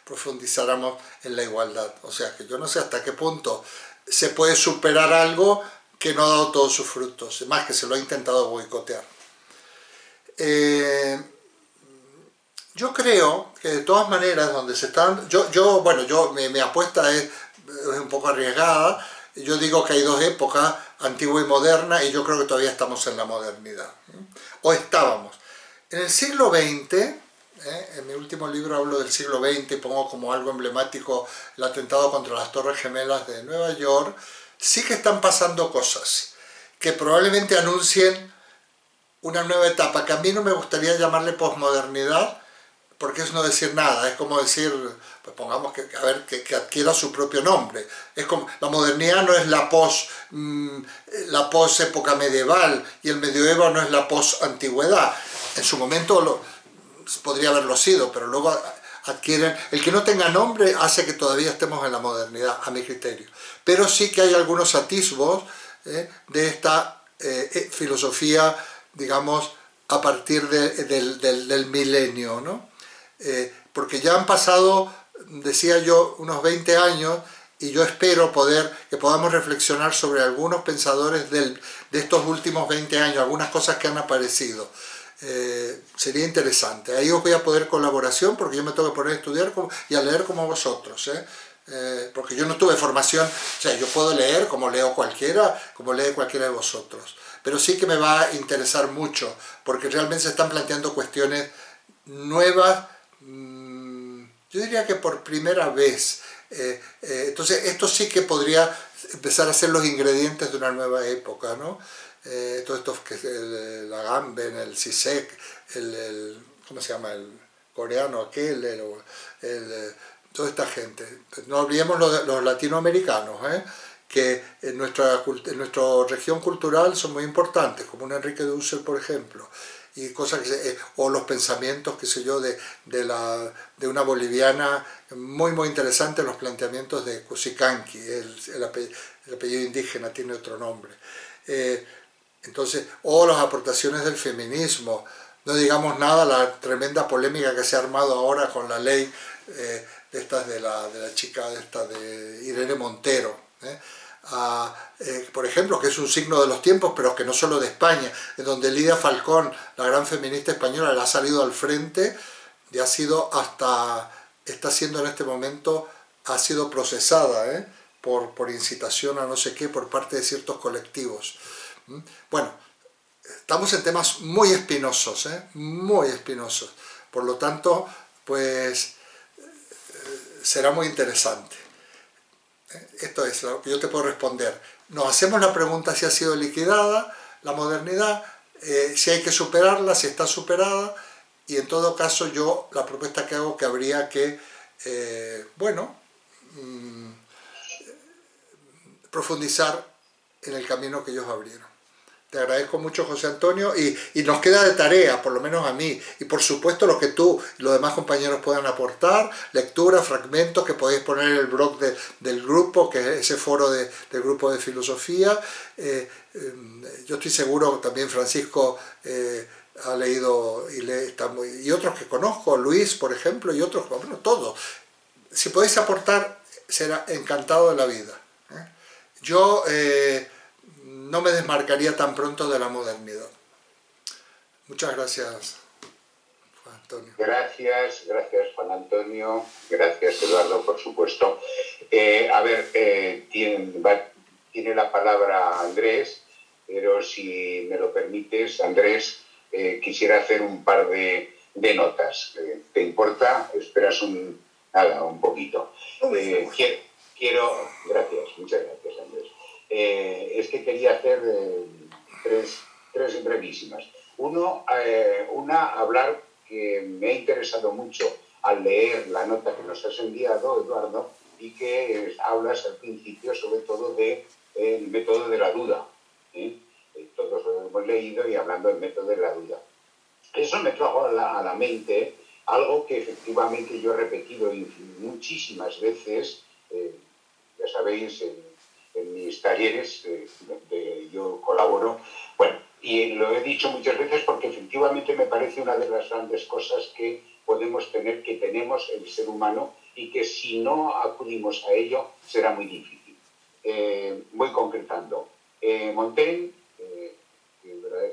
profundizáramos en la igualdad. O sea que yo no sé hasta qué punto se puede superar algo que no ha dado todos sus frutos, más que se lo ha intentado boicotear. Yo creo que de todas maneras donde se están... mi apuesta es un poco arriesgada. Yo digo que hay dos épocas, antigua y moderna, y yo creo que todavía estamos en la modernidad. O estábamos. En el siglo XX, en mi último libro hablo del siglo XX y pongo como algo emblemático el atentado contra las Torres Gemelas de Nueva York, sí que están pasando cosas que probablemente anuncien una nueva etapa, que a mí no me gustaría llamarle posmodernidad, porque es no decir nada, es como decir, pues pongamos que adquiera su propio nombre. Es como, la modernidad no es la pos época medieval, y el medioevo no es la pos antigüedad. En su momento podría haberlo sido, pero luego adquieren... El que no tenga nombre hace que todavía estemos en la modernidad, a mi criterio. Pero sí que hay algunos atisbos de esta filosofía, digamos, a partir del milenio, ¿no? Porque ya han pasado, decía yo, unos 20 años, y yo espero que podamos reflexionar sobre algunos pensadores de estos últimos 20 años, algunas cosas que han aparecido. Sería interesante. Ahí os voy a poner colaboración, porque yo me tengo que poner a estudiar y a leer como vosotros, porque yo no tuve formación, o sea, yo puedo leer como leo cualquiera, como lee cualquiera de vosotros, pero sí que me va a interesar mucho, porque realmente se están planteando cuestiones nuevas, yo diría que por primera vez. Entonces esto sí que podría empezar a ser los ingredientes de una nueva época, ¿no? Todo esto que el Agamben, el Zizek, ¿cómo se llama? El coreano aquel, toda esta gente. No olvidemos los latinoamericanos, que en nuestra región cultural son muy importantes, como un Enrique Dussel, por ejemplo, y cosas o los pensamientos, qué sé yo, de una boliviana muy muy interesante, los planteamientos de Cusicanqui, el apellido indígena tiene otro nombre. Entonces, o las aportaciones del feminismo, no digamos nada la tremenda polémica que se ha armado ahora con la ley de la chica de Irene Montero, por ejemplo, que es un signo de los tiempos, pero que no solo de España, en donde Lidia Falcón, la gran feminista española, le ha salido al frente y está siendo en este momento, ha sido procesada por incitación a no sé qué por parte de ciertos colectivos. Bueno, estamos en temas muy espinosos, muy espinosos, por lo tanto, pues será muy interesante. Esto es lo que yo te puedo responder. Nos hacemos la pregunta si ha sido liquidada la modernidad, si hay que superarla, si está superada, y en todo caso yo la propuesta que hago que habría que, bueno, profundizar en el camino que ellos abrieron. Te agradezco mucho, José Antonio, y nos queda de tarea, por lo menos a mí, y por supuesto lo que tú y los demás compañeros puedan aportar, lecturas, fragmentos que podéis poner en el blog del grupo, que es ese foro del grupo de filosofía. Yo estoy seguro, también Francisco ha leído y lee, y otros que conozco, Luis, por ejemplo, y otros, bueno, todos. Si podéis aportar, será encantado de la vida. Yo no me desmarcaría tan pronto de la modernidad. Muchas gracias, Juan Antonio. Gracias Juan Antonio, gracias Eduardo, por supuesto. Tiene la palabra Andrés, pero si me lo permites, Andrés, quisiera hacer un par de notas. ¿Te importa? Esperas un poquito. Gracias, muchas gracias, Andrés. Es que quería hacer tres brevísimas. Una, hablar que me ha interesado mucho al leer la nota que nos has enviado, Eduardo, y que hablas al principio sobre todo del método de la duda. Todos lo hemos leído y hablando del método de la duda. Eso me trajo a la mente algo que efectivamente yo he repetido muchísimas veces, ya sabéis, en mis talleres donde yo colaboro, bueno, y lo he dicho muchas veces porque efectivamente me parece una de las grandes cosas que podemos tener, que tenemos el ser humano, y que si no acudimos a ello será muy difícil. Voy concretando. Montaigne,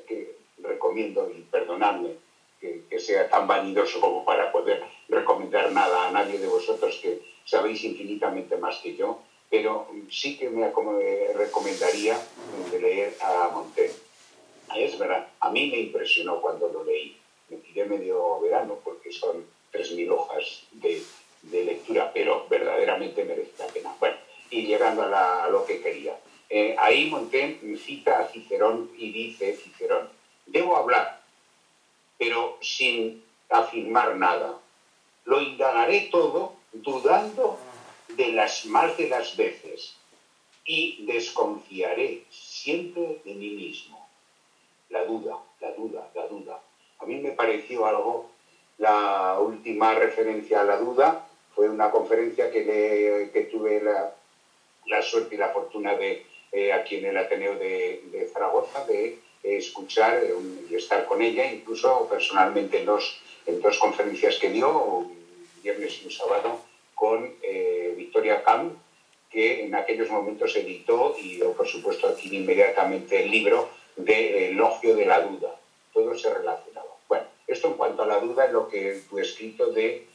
que recomiendo, y perdonadme que sea tan vanidoso como para poder recomendar nada a nadie de vosotros, que sabéis infinitamente más que yo, pero sí que me recomendaría de leer a Montaigne. Es verdad, a mí me impresionó cuando lo leí. Me tiré medio verano porque son 3.000 hojas de lectura, pero verdaderamente merece la pena. Bueno, y llegando a lo que quería. Ahí Montaigne cita a Cicerón y dice Cicerón: debo hablar, pero sin afirmar nada. Lo indagaré todo dudando de las más de las veces y desconfiaré siempre de mí mismo. La duda. A mí me pareció algo, la última referencia a la duda fue una conferencia que tuve la suerte y la fortuna de, aquí en el Ateneo de Zaragoza, de escuchar y estar con ella, incluso personalmente en dos conferencias que dio, un viernes y un sábado, con Victoria Camp, que en aquellos momentos editó y yo, por supuesto, adquirí inmediatamente el libro de Elogio de la Duda. Todo se relacionaba. Bueno, esto en cuanto a la duda es lo que tu escrito de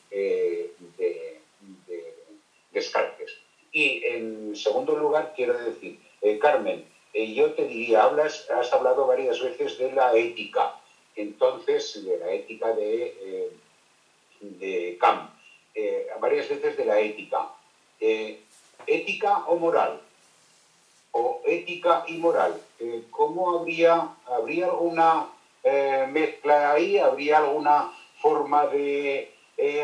Descartes. Y en segundo lugar, quiero decir, Carmen, yo te diría, has hablado varias veces de la ética, entonces, de la ética de Kant, varias veces de la ética. ¿Ética o moral? ¿O ética y moral? ¿Cómo habría alguna mezcla ahí? ¿Habría alguna forma de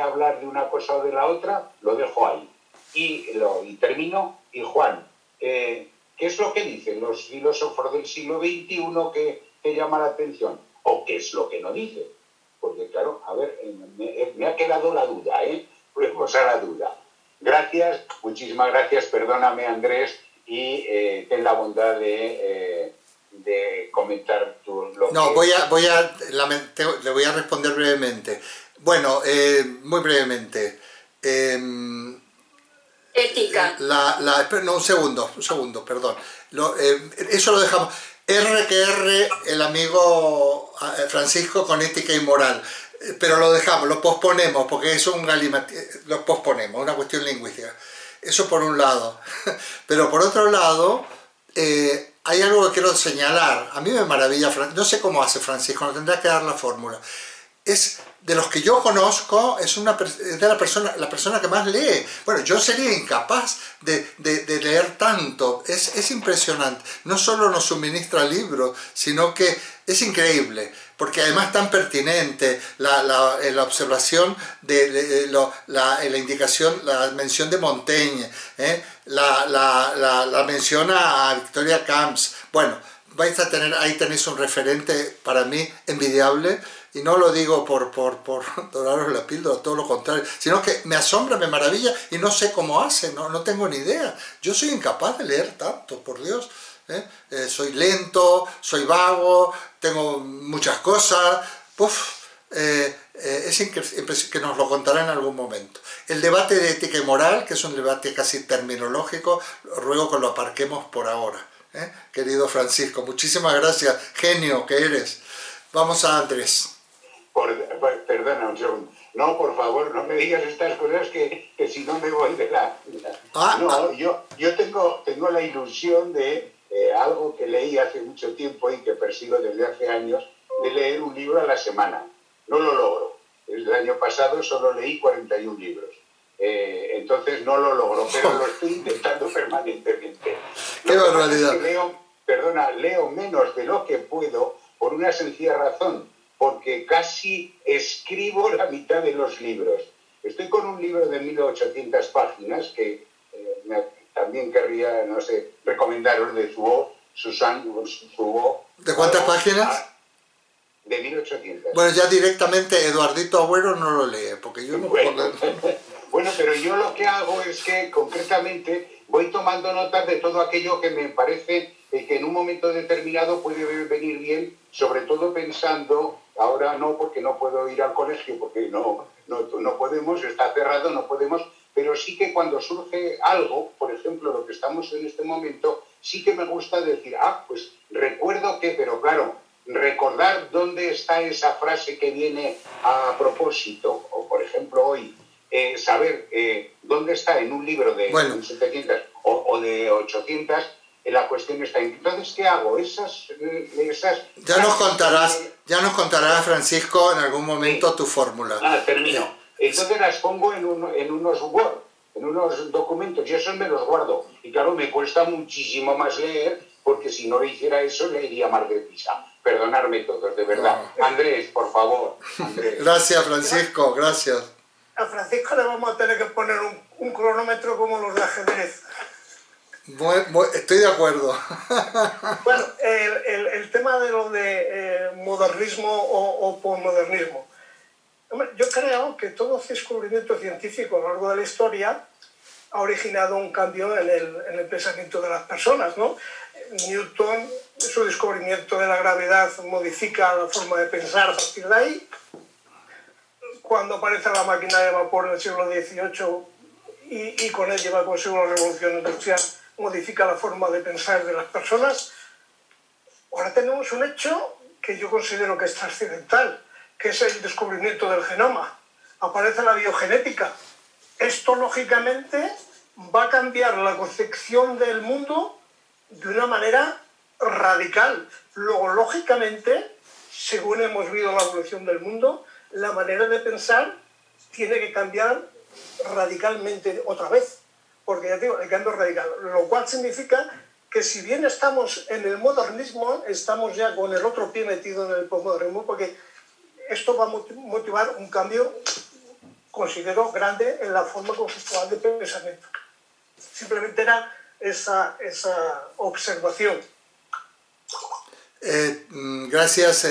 hablar de una cosa o de la otra? Lo dejo ahí. Y termino. Y Juan, ¿qué es lo que dicen los filósofos del siglo XXI que te llama la atención? ¿O qué es lo que no dicen? Porque claro, a ver, me ha quedado la duda, Volvemos a la duda. Gracias, muchísimas gracias, perdóname Andrés, y ten la bondad de comentar lo que... No, le voy a responder brevemente. Bueno, muy brevemente. Ética. No, un segundo, perdón. Eso lo dejamos. R, el amigo Francisco con ética y moral. Pero lo dejamos, lo posponemos, porque eso es lo posponemos, una cuestión lingüística. Eso por un lado. Pero por otro lado, hay algo que quiero señalar. A mí me maravilla, no sé cómo hace Francisco, no tendrá que dar la fórmula. Es de los que yo conozco, es la persona que más lee. Bueno, yo sería incapaz de leer tanto. Es impresionante. No solo nos suministra libros, sino que es increíble. porque además tan pertinente la observación la indicación, la mención de Montaigne, la mención a Victoria Camps. Bueno, vais a tener, ahí tenéis un referente para mí envidiable, y no lo digo por doraros la píldora, todo lo contrario, sino que me asombra, me maravilla, y no sé cómo hace, no tengo ni idea. Yo soy incapaz de leer tanto, por Dios. Soy lento, soy vago, tengo muchas cosas. Es que nos lo contará en algún momento. El debate de ética y moral, que es un debate casi terminológico, ruego que lo aparquemos por ahora. Querido Francisco, muchísimas gracias, genio que eres. Vamos a Andrés. Perdona un segundo. No, por favor, no me digas estas cosas que si no me voy de la... Yo tengo la ilusión de algo que leí hace mucho tiempo y que persigo desde hace años, de leer un libro a la semana. No lo logro. El año pasado solo leí 41 libros. Entonces no lo logro, pero lo estoy intentando permanentemente. ¡Qué barbaridad! Leo menos de lo que puedo por una sencilla razón, porque casi escribo la mitad de los libros. Estoy con un libro de 1800 páginas que también querría, no sé, recomendaros, de Susan Zuo. ¿De cuántas páginas? De 1800. Bueno, ya directamente Eduardito Agüero no lo lee, porque yo no puedo leer. Bueno, pero yo lo que hago es que concretamente voy tomando notas de todo aquello que me parece que en un momento determinado puede venir bien, sobre todo pensando, ahora no, porque no puedo ir al colegio, porque no podemos, está cerrado, no podemos, pero sí que cuando surge algo, por ejemplo, lo que estamos en este momento, sí que me gusta decir, pues recuerdo que, pero claro, recordar dónde está esa frase que viene a propósito, o por ejemplo hoy, saber dónde está en un libro de 700 o de 800, la cuestión está en... Entonces, ¿qué hago? Ya nos contarás, Francisco, en algún momento tu fórmula. Termino. Entonces las pongo en unos Word, en unos documentos, y esos me los guardo. Y claro, me cuesta muchísimo más leer, porque si no hiciera eso, leería más deprisa. Perdonadme todos, de verdad. Andrés, por favor. Andrés. Gracias, Francisco, gracias. A Francisco le vamos a tener que poner un cronómetro como los de ajedrez. Estoy de acuerdo. Bueno, el tema de lo de modernismo o posmodernismo. Yo creo que todo descubrimiento científico a lo largo de la historia ha originado un cambio en el pensamiento de las personas, ¿no? Newton, su descubrimiento de la gravedad modifica la forma de pensar a partir de ahí. Cuando aparece la máquina de vapor en el siglo XVIII y con él lleva consigo la revolución industrial, modifica la forma de pensar de las personas. Ahora tenemos un hecho que yo considero que es trascendental, que es el descubrimiento del genoma. Aparece la biogenética. Esto, lógicamente, va a cambiar la concepción del mundo de una manera radical. Luego, lógicamente, según hemos visto la evolución del mundo, la manera de pensar tiene que cambiar radicalmente otra vez. Porque ya digo, el cambio es radical. Lo cual significa que si bien estamos en el modernismo, estamos ya con el otro pie metido en el posmodernismo, porque esto va a motivar un cambio, considero, grande en la forma conceptual de pensamiento. Simplemente era esa observación. Gracias,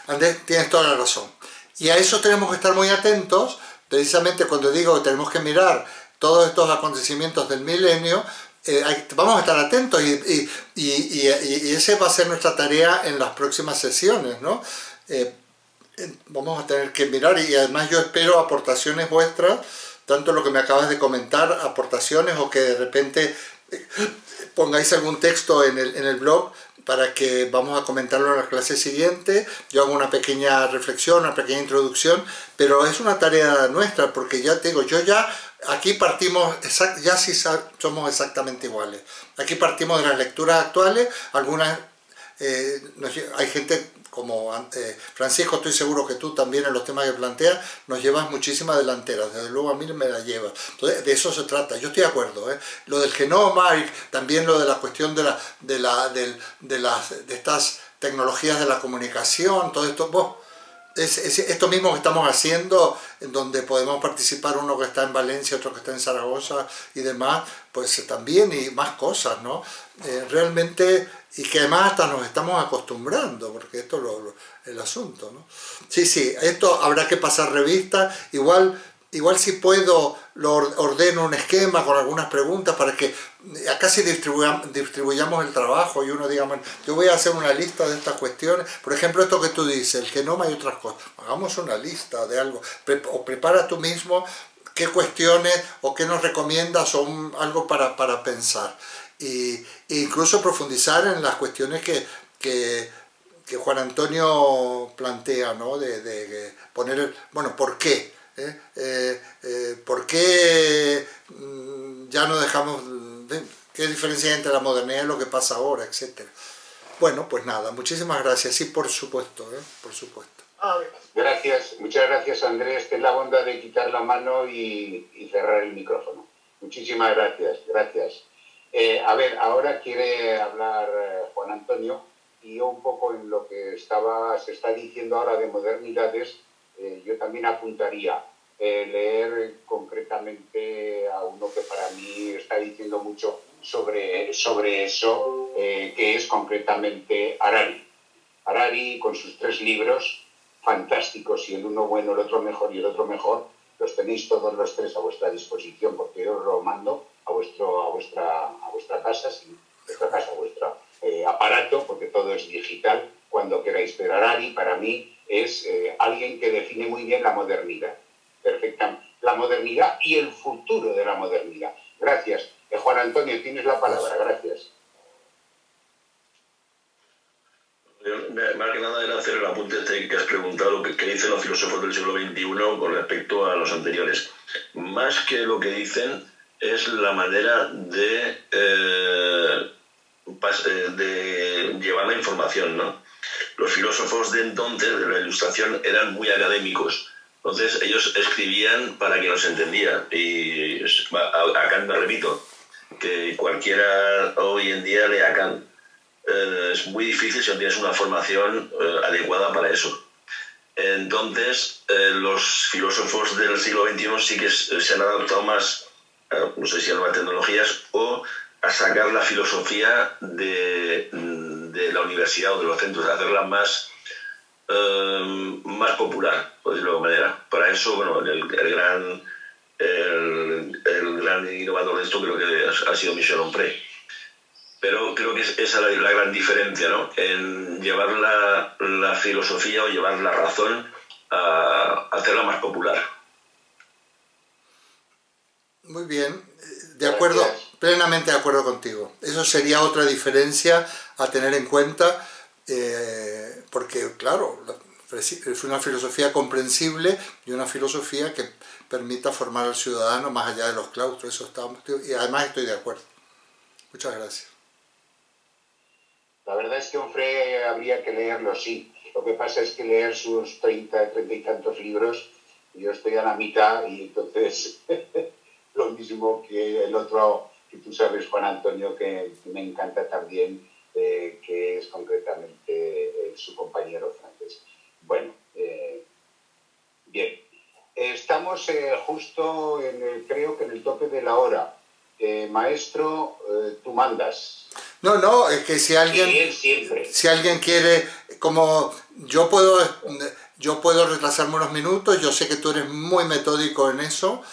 Andrés, tienes toda la razón. Y a eso tenemos que estar muy atentos, precisamente cuando digo que tenemos que mirar todos estos acontecimientos del milenio, vamos a estar atentos y esa va a ser nuestra tarea en las próximas sesiones, ¿no? Vamos a tener que mirar, y además yo espero aportaciones vuestras, tanto lo que me acabas de comentar, aportaciones, o que de repente pongáis algún texto en el blog para que vamos a comentarlo en la clase siguiente. Yo hago una pequeña reflexión, una pequeña introducción, pero es una tarea nuestra, porque ya te digo, aquí partimos, ya sí somos exactamente iguales. Aquí partimos de las lecturas actuales, algunas, hay gente como Francisco, estoy seguro que tú también en los temas que planteas nos llevas muchísima delantera, desde luego a mí me la llevas. Entonces, de eso se trata, yo estoy de acuerdo, lo del genoma y también lo de la cuestión de estas tecnologías de la comunicación, todo esto, esto mismo que estamos haciendo, en donde podemos participar uno que está en Valencia, otro que está en Zaragoza y demás, pues también, y más cosas, ¿no? Realmente, y que además hasta nos estamos acostumbrando, porque esto es el asunto, ¿no? Sí, sí, esto habrá que pasar revista, igual si puedo lo ordeno un esquema con algunas preguntas para que casi distribuyamos el trabajo y uno diga, bueno, yo voy a hacer una lista de estas cuestiones, por ejemplo esto que tú dices, el genoma y otras cosas, hagamos una lista de algo, o prepara tú mismo qué cuestiones o qué nos recomiendas o algo para pensar, e incluso profundizar en las cuestiones que Juan Antonio plantea, ¿no? De poner, bueno, ¿por qué? ¿Por qué ya no dejamos, qué diferencia hay entre la modernidad y lo que pasa ahora, etcétera? Bueno, pues nada, muchísimas gracias, sí, por supuesto, por supuesto. Gracias, muchas gracias Andrés, ten la bondad de quitar la mano y cerrar el micrófono. Muchísimas gracias, gracias. A ver, ahora quiere hablar Juan Antonio, y yo un poco en lo que se está diciendo ahora de modernidades, yo también apuntaría leer concretamente a uno que para mí está diciendo mucho sobre eso, que es concretamente Harari. Harari, con sus 3 libros fantásticos, y el uno bueno, el otro mejor y el otro mejor, los tenéis todos los 3 a vuestra disposición, porque yo os lo mando a vuestra casa, a vuestro aparato, porque todo es digital, cuando queráis. Pero Harari, para mí, es alguien que define muy bien la modernidad, perfectamente, la modernidad y el futuro de la modernidad. Gracias. Juan Antonio, tienes la palabra, gracias. Más que nada era hacer el apunte que has preguntado, qué dicen los filósofos del siglo XXI con respecto a los anteriores. Más que lo que dicen es la manera de llevar la información, ¿no? Los filósofos de entonces, de la Ilustración, eran muy académicos. Entonces ellos escribían para que nos entendía. Y a Kant me remito, que cualquiera hoy en día lea a Kant. Es muy difícil si no tienes una formación adecuada para eso. Entonces los filósofos del siglo XXI sí que se han adaptado más, no sé si a nuevas tecnologías o a sacar la filosofía de la universidad o de los centros, a hacerla más popular, por decirlo de alguna manera. Para eso, bueno, el gran innovador de esto creo que ha sido Michel Onfray. Pero creo que esa es la gran diferencia, ¿no? En llevar la filosofía o llevar la razón a hacerla más popular. Muy bien, de acuerdo, plenamente de acuerdo contigo. Eso sería otra diferencia a tener en cuenta, porque claro, es una filosofía comprensible y una filosofía que permita formar al ciudadano más allá de los claustros. Y además estoy de acuerdo. Muchas gracias. La verdad es que Onfray habría que leerlo, sí. Lo que pasa es que leer sus 30 y tantos libros, yo estoy a la mitad y entonces lo mismo que el otro, que tú sabes, Juan Antonio, que me encanta también, que es concretamente su compañero francés. Bueno, bien. Estamos justo, creo que en el tope de la hora. Maestro, tú mandas. No, es que si alguien quiere, como yo puedo retrasarme unos minutos, yo sé que tú eres muy metódico en eso,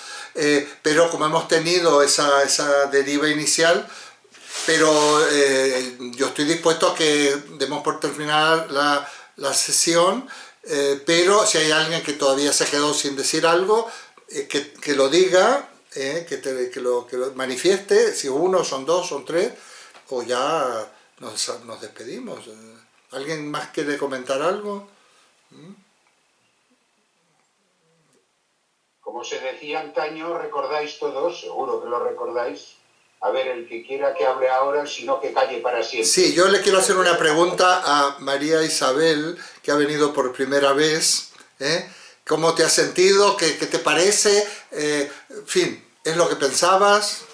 pero como hemos tenido esa deriva inicial, pero yo estoy dispuesto a que demos por terminar la sesión, pero si hay alguien que todavía se quedó sin decir algo, que lo diga, que lo manifieste, si uno, son 2, son 3, o ya nos despedimos. ¿Alguien más quiere comentar algo? Como se decía antaño, recordáis todos, seguro que lo recordáis. A ver, el que quiera que hable ahora, sino que calle para siempre. Sí, yo le quiero hacer una pregunta a María Isabel, que ha venido por primera vez. ¿Cómo te has sentido? ¿Qué te parece? En fin, ¿es lo que pensabas?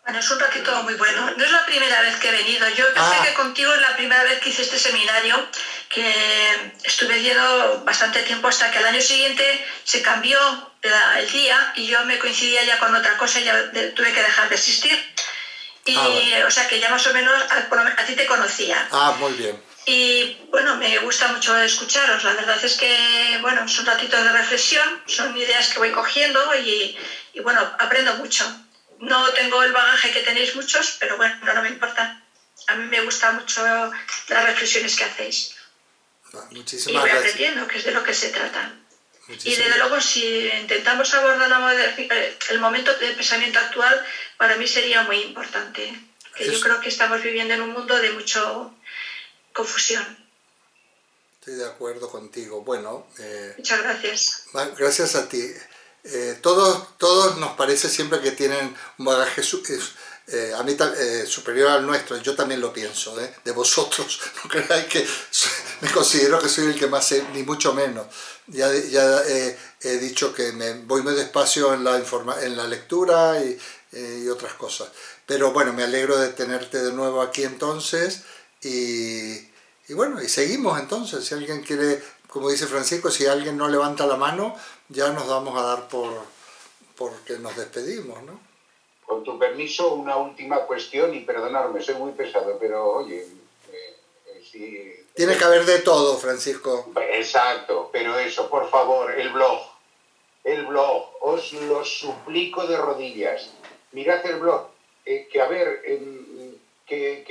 Bueno, es un ratito muy bueno. No es la primera vez que he venido. Yo pensé que contigo es la primera vez que hice este seminario, que estuve yendo bastante tiempo hasta que al año siguiente se cambió el día y yo me coincidía ya con otra cosa y ya tuve que dejar de asistir. Y, bueno. O sea que ya más o menos a ti te conocía. Muy bien. Y bueno, me gusta mucho escucharos. La verdad es que, bueno, son ratitos de reflexión, son ideas que voy cogiendo y bueno, aprendo mucho. No tengo el bagaje que tenéis muchos, pero bueno, no me importa. A mí me gusta mucho las reflexiones que hacéis. Muchísimas y voy gracias. aprendiendo, que es de lo que se trata. Y desde luego, si intentamos abordar el momento de pensamiento actual, para mí sería muy importante. Que yo creo que estamos viviendo en un mundo de mucha confusión. Estoy de acuerdo contigo. Bueno, muchas gracias. Gracias a ti. Todos nos parece siempre que tienen un bagaje a mí superior al nuestro. Yo también lo pienso, de vosotros. No creáis que me considero que soy el que más sé, ni mucho menos. Ya he dicho que me voy muy despacio en la lectura y otras cosas. Pero bueno, me alegro de tenerte de nuevo aquí entonces. Y bueno, y seguimos entonces. Si alguien quiere, como dice Francisco, si alguien no levanta la mano, ya nos vamos a dar porque nos despedimos, ¿no? Con tu permiso, una última cuestión, y perdonadme, soy muy pesado, pero oye, si... Tiene que haber de todo, Francisco. Exacto, pero eso, por favor, el blog, os lo suplico de rodillas. Mirad el blog, que a ver,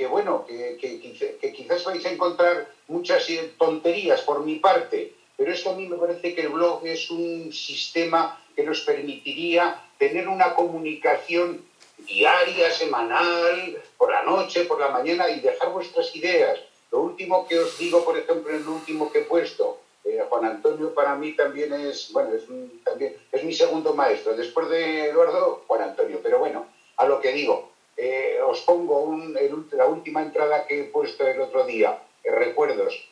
bueno, que quizás vais a encontrar muchas tonterías por mi parte, pero es que a mí me parece que el blog es un sistema que nos permitiría tener una comunicación diaria, semanal, por la noche, por la mañana, y dejar vuestras ideas. Lo último que os digo, por ejemplo, en lo último que he puesto, Juan Antonio para mí también es, bueno, es mi segundo maestro, después de Eduardo, Juan Antonio, pero bueno, a lo que digo, os pongo la última entrada que he puesto el otro día, recuerdos.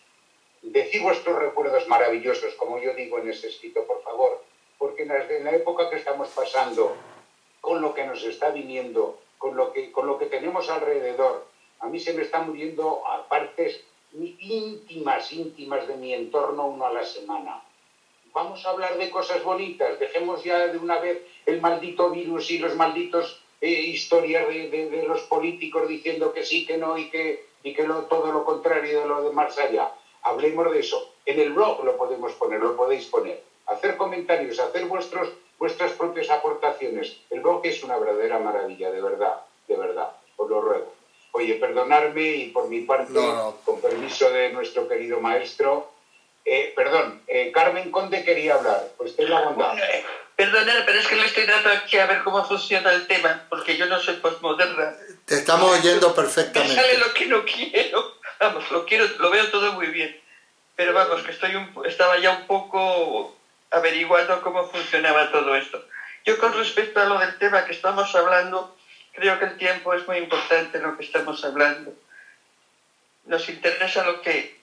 Decid vuestros recuerdos maravillosos, como yo digo en ese escrito, por favor, porque en la época que estamos pasando, con lo que nos está viniendo, con lo que tenemos alrededor, a mí se me están muriendo partes íntimas de mi entorno, uno a la semana. Vamos a hablar de cosas bonitas, dejemos ya de una vez el maldito virus y los malditos historias de los políticos diciendo que sí, que no y que todo lo contrario de lo de más allá. Hablemos de eso. En el blog lo podemos poner, lo podéis poner. Hacer comentarios, hacer vuestras propias aportaciones. El blog es una verdadera maravilla, de verdad, os lo ruego. Oye, perdonadme y por mi parte, con permiso de nuestro querido maestro, Carmen Conde quería hablar, pues ten la bondad. Perdonad, pero es que le estoy dando aquí a ver cómo funciona el tema, porque yo no soy postmoderna. Te estamos oyendo perfectamente. Me sale lo que no quiero. Vamos, lo veo todo muy bien. Pero vamos, que estaba ya un poco averiguando cómo funcionaba todo esto. Yo con respecto a lo del tema que estamos hablando, creo que el tiempo es muy importante en lo que estamos hablando. Nos interesa lo que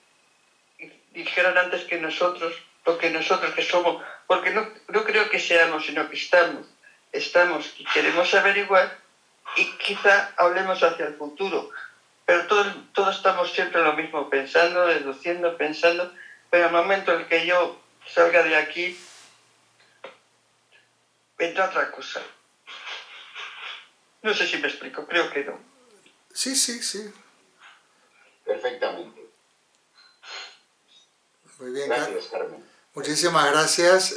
dijeron antes que nosotros, lo que nosotros que somos, porque no creo que seamos, sino que estamos y queremos averiguar y quizá hablemos hacia el futuro. Pero todos estamos siempre lo mismo, pensando, deduciendo, pensando, pero al momento en que yo salga de aquí, vendrá otra cosa. No sé si me explico, creo que no. Sí. Perfectamente. Muy bien, gracias, Carmen. Muchísimas gracias.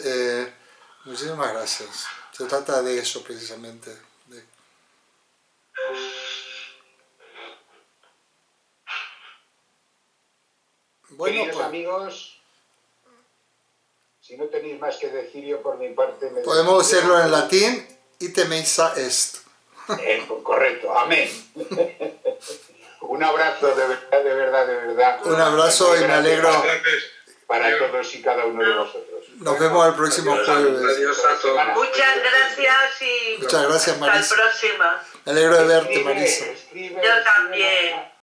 Se trata de eso precisamente. Bueno, queridos amigos, si no tenéis más que decir, yo por mi parte... Podemos hacerlo en latín, ite missa est. Correcto, amén. Un abrazo de verdad. Un abrazo y me alegro para todos y cada uno de vosotros. Nos vemos el próximo jueves. Adiós a todos. Muchas gracias y muchas gracias, Marisa. hasta la próxima. Me alegro de verte, Marisa. Yo también.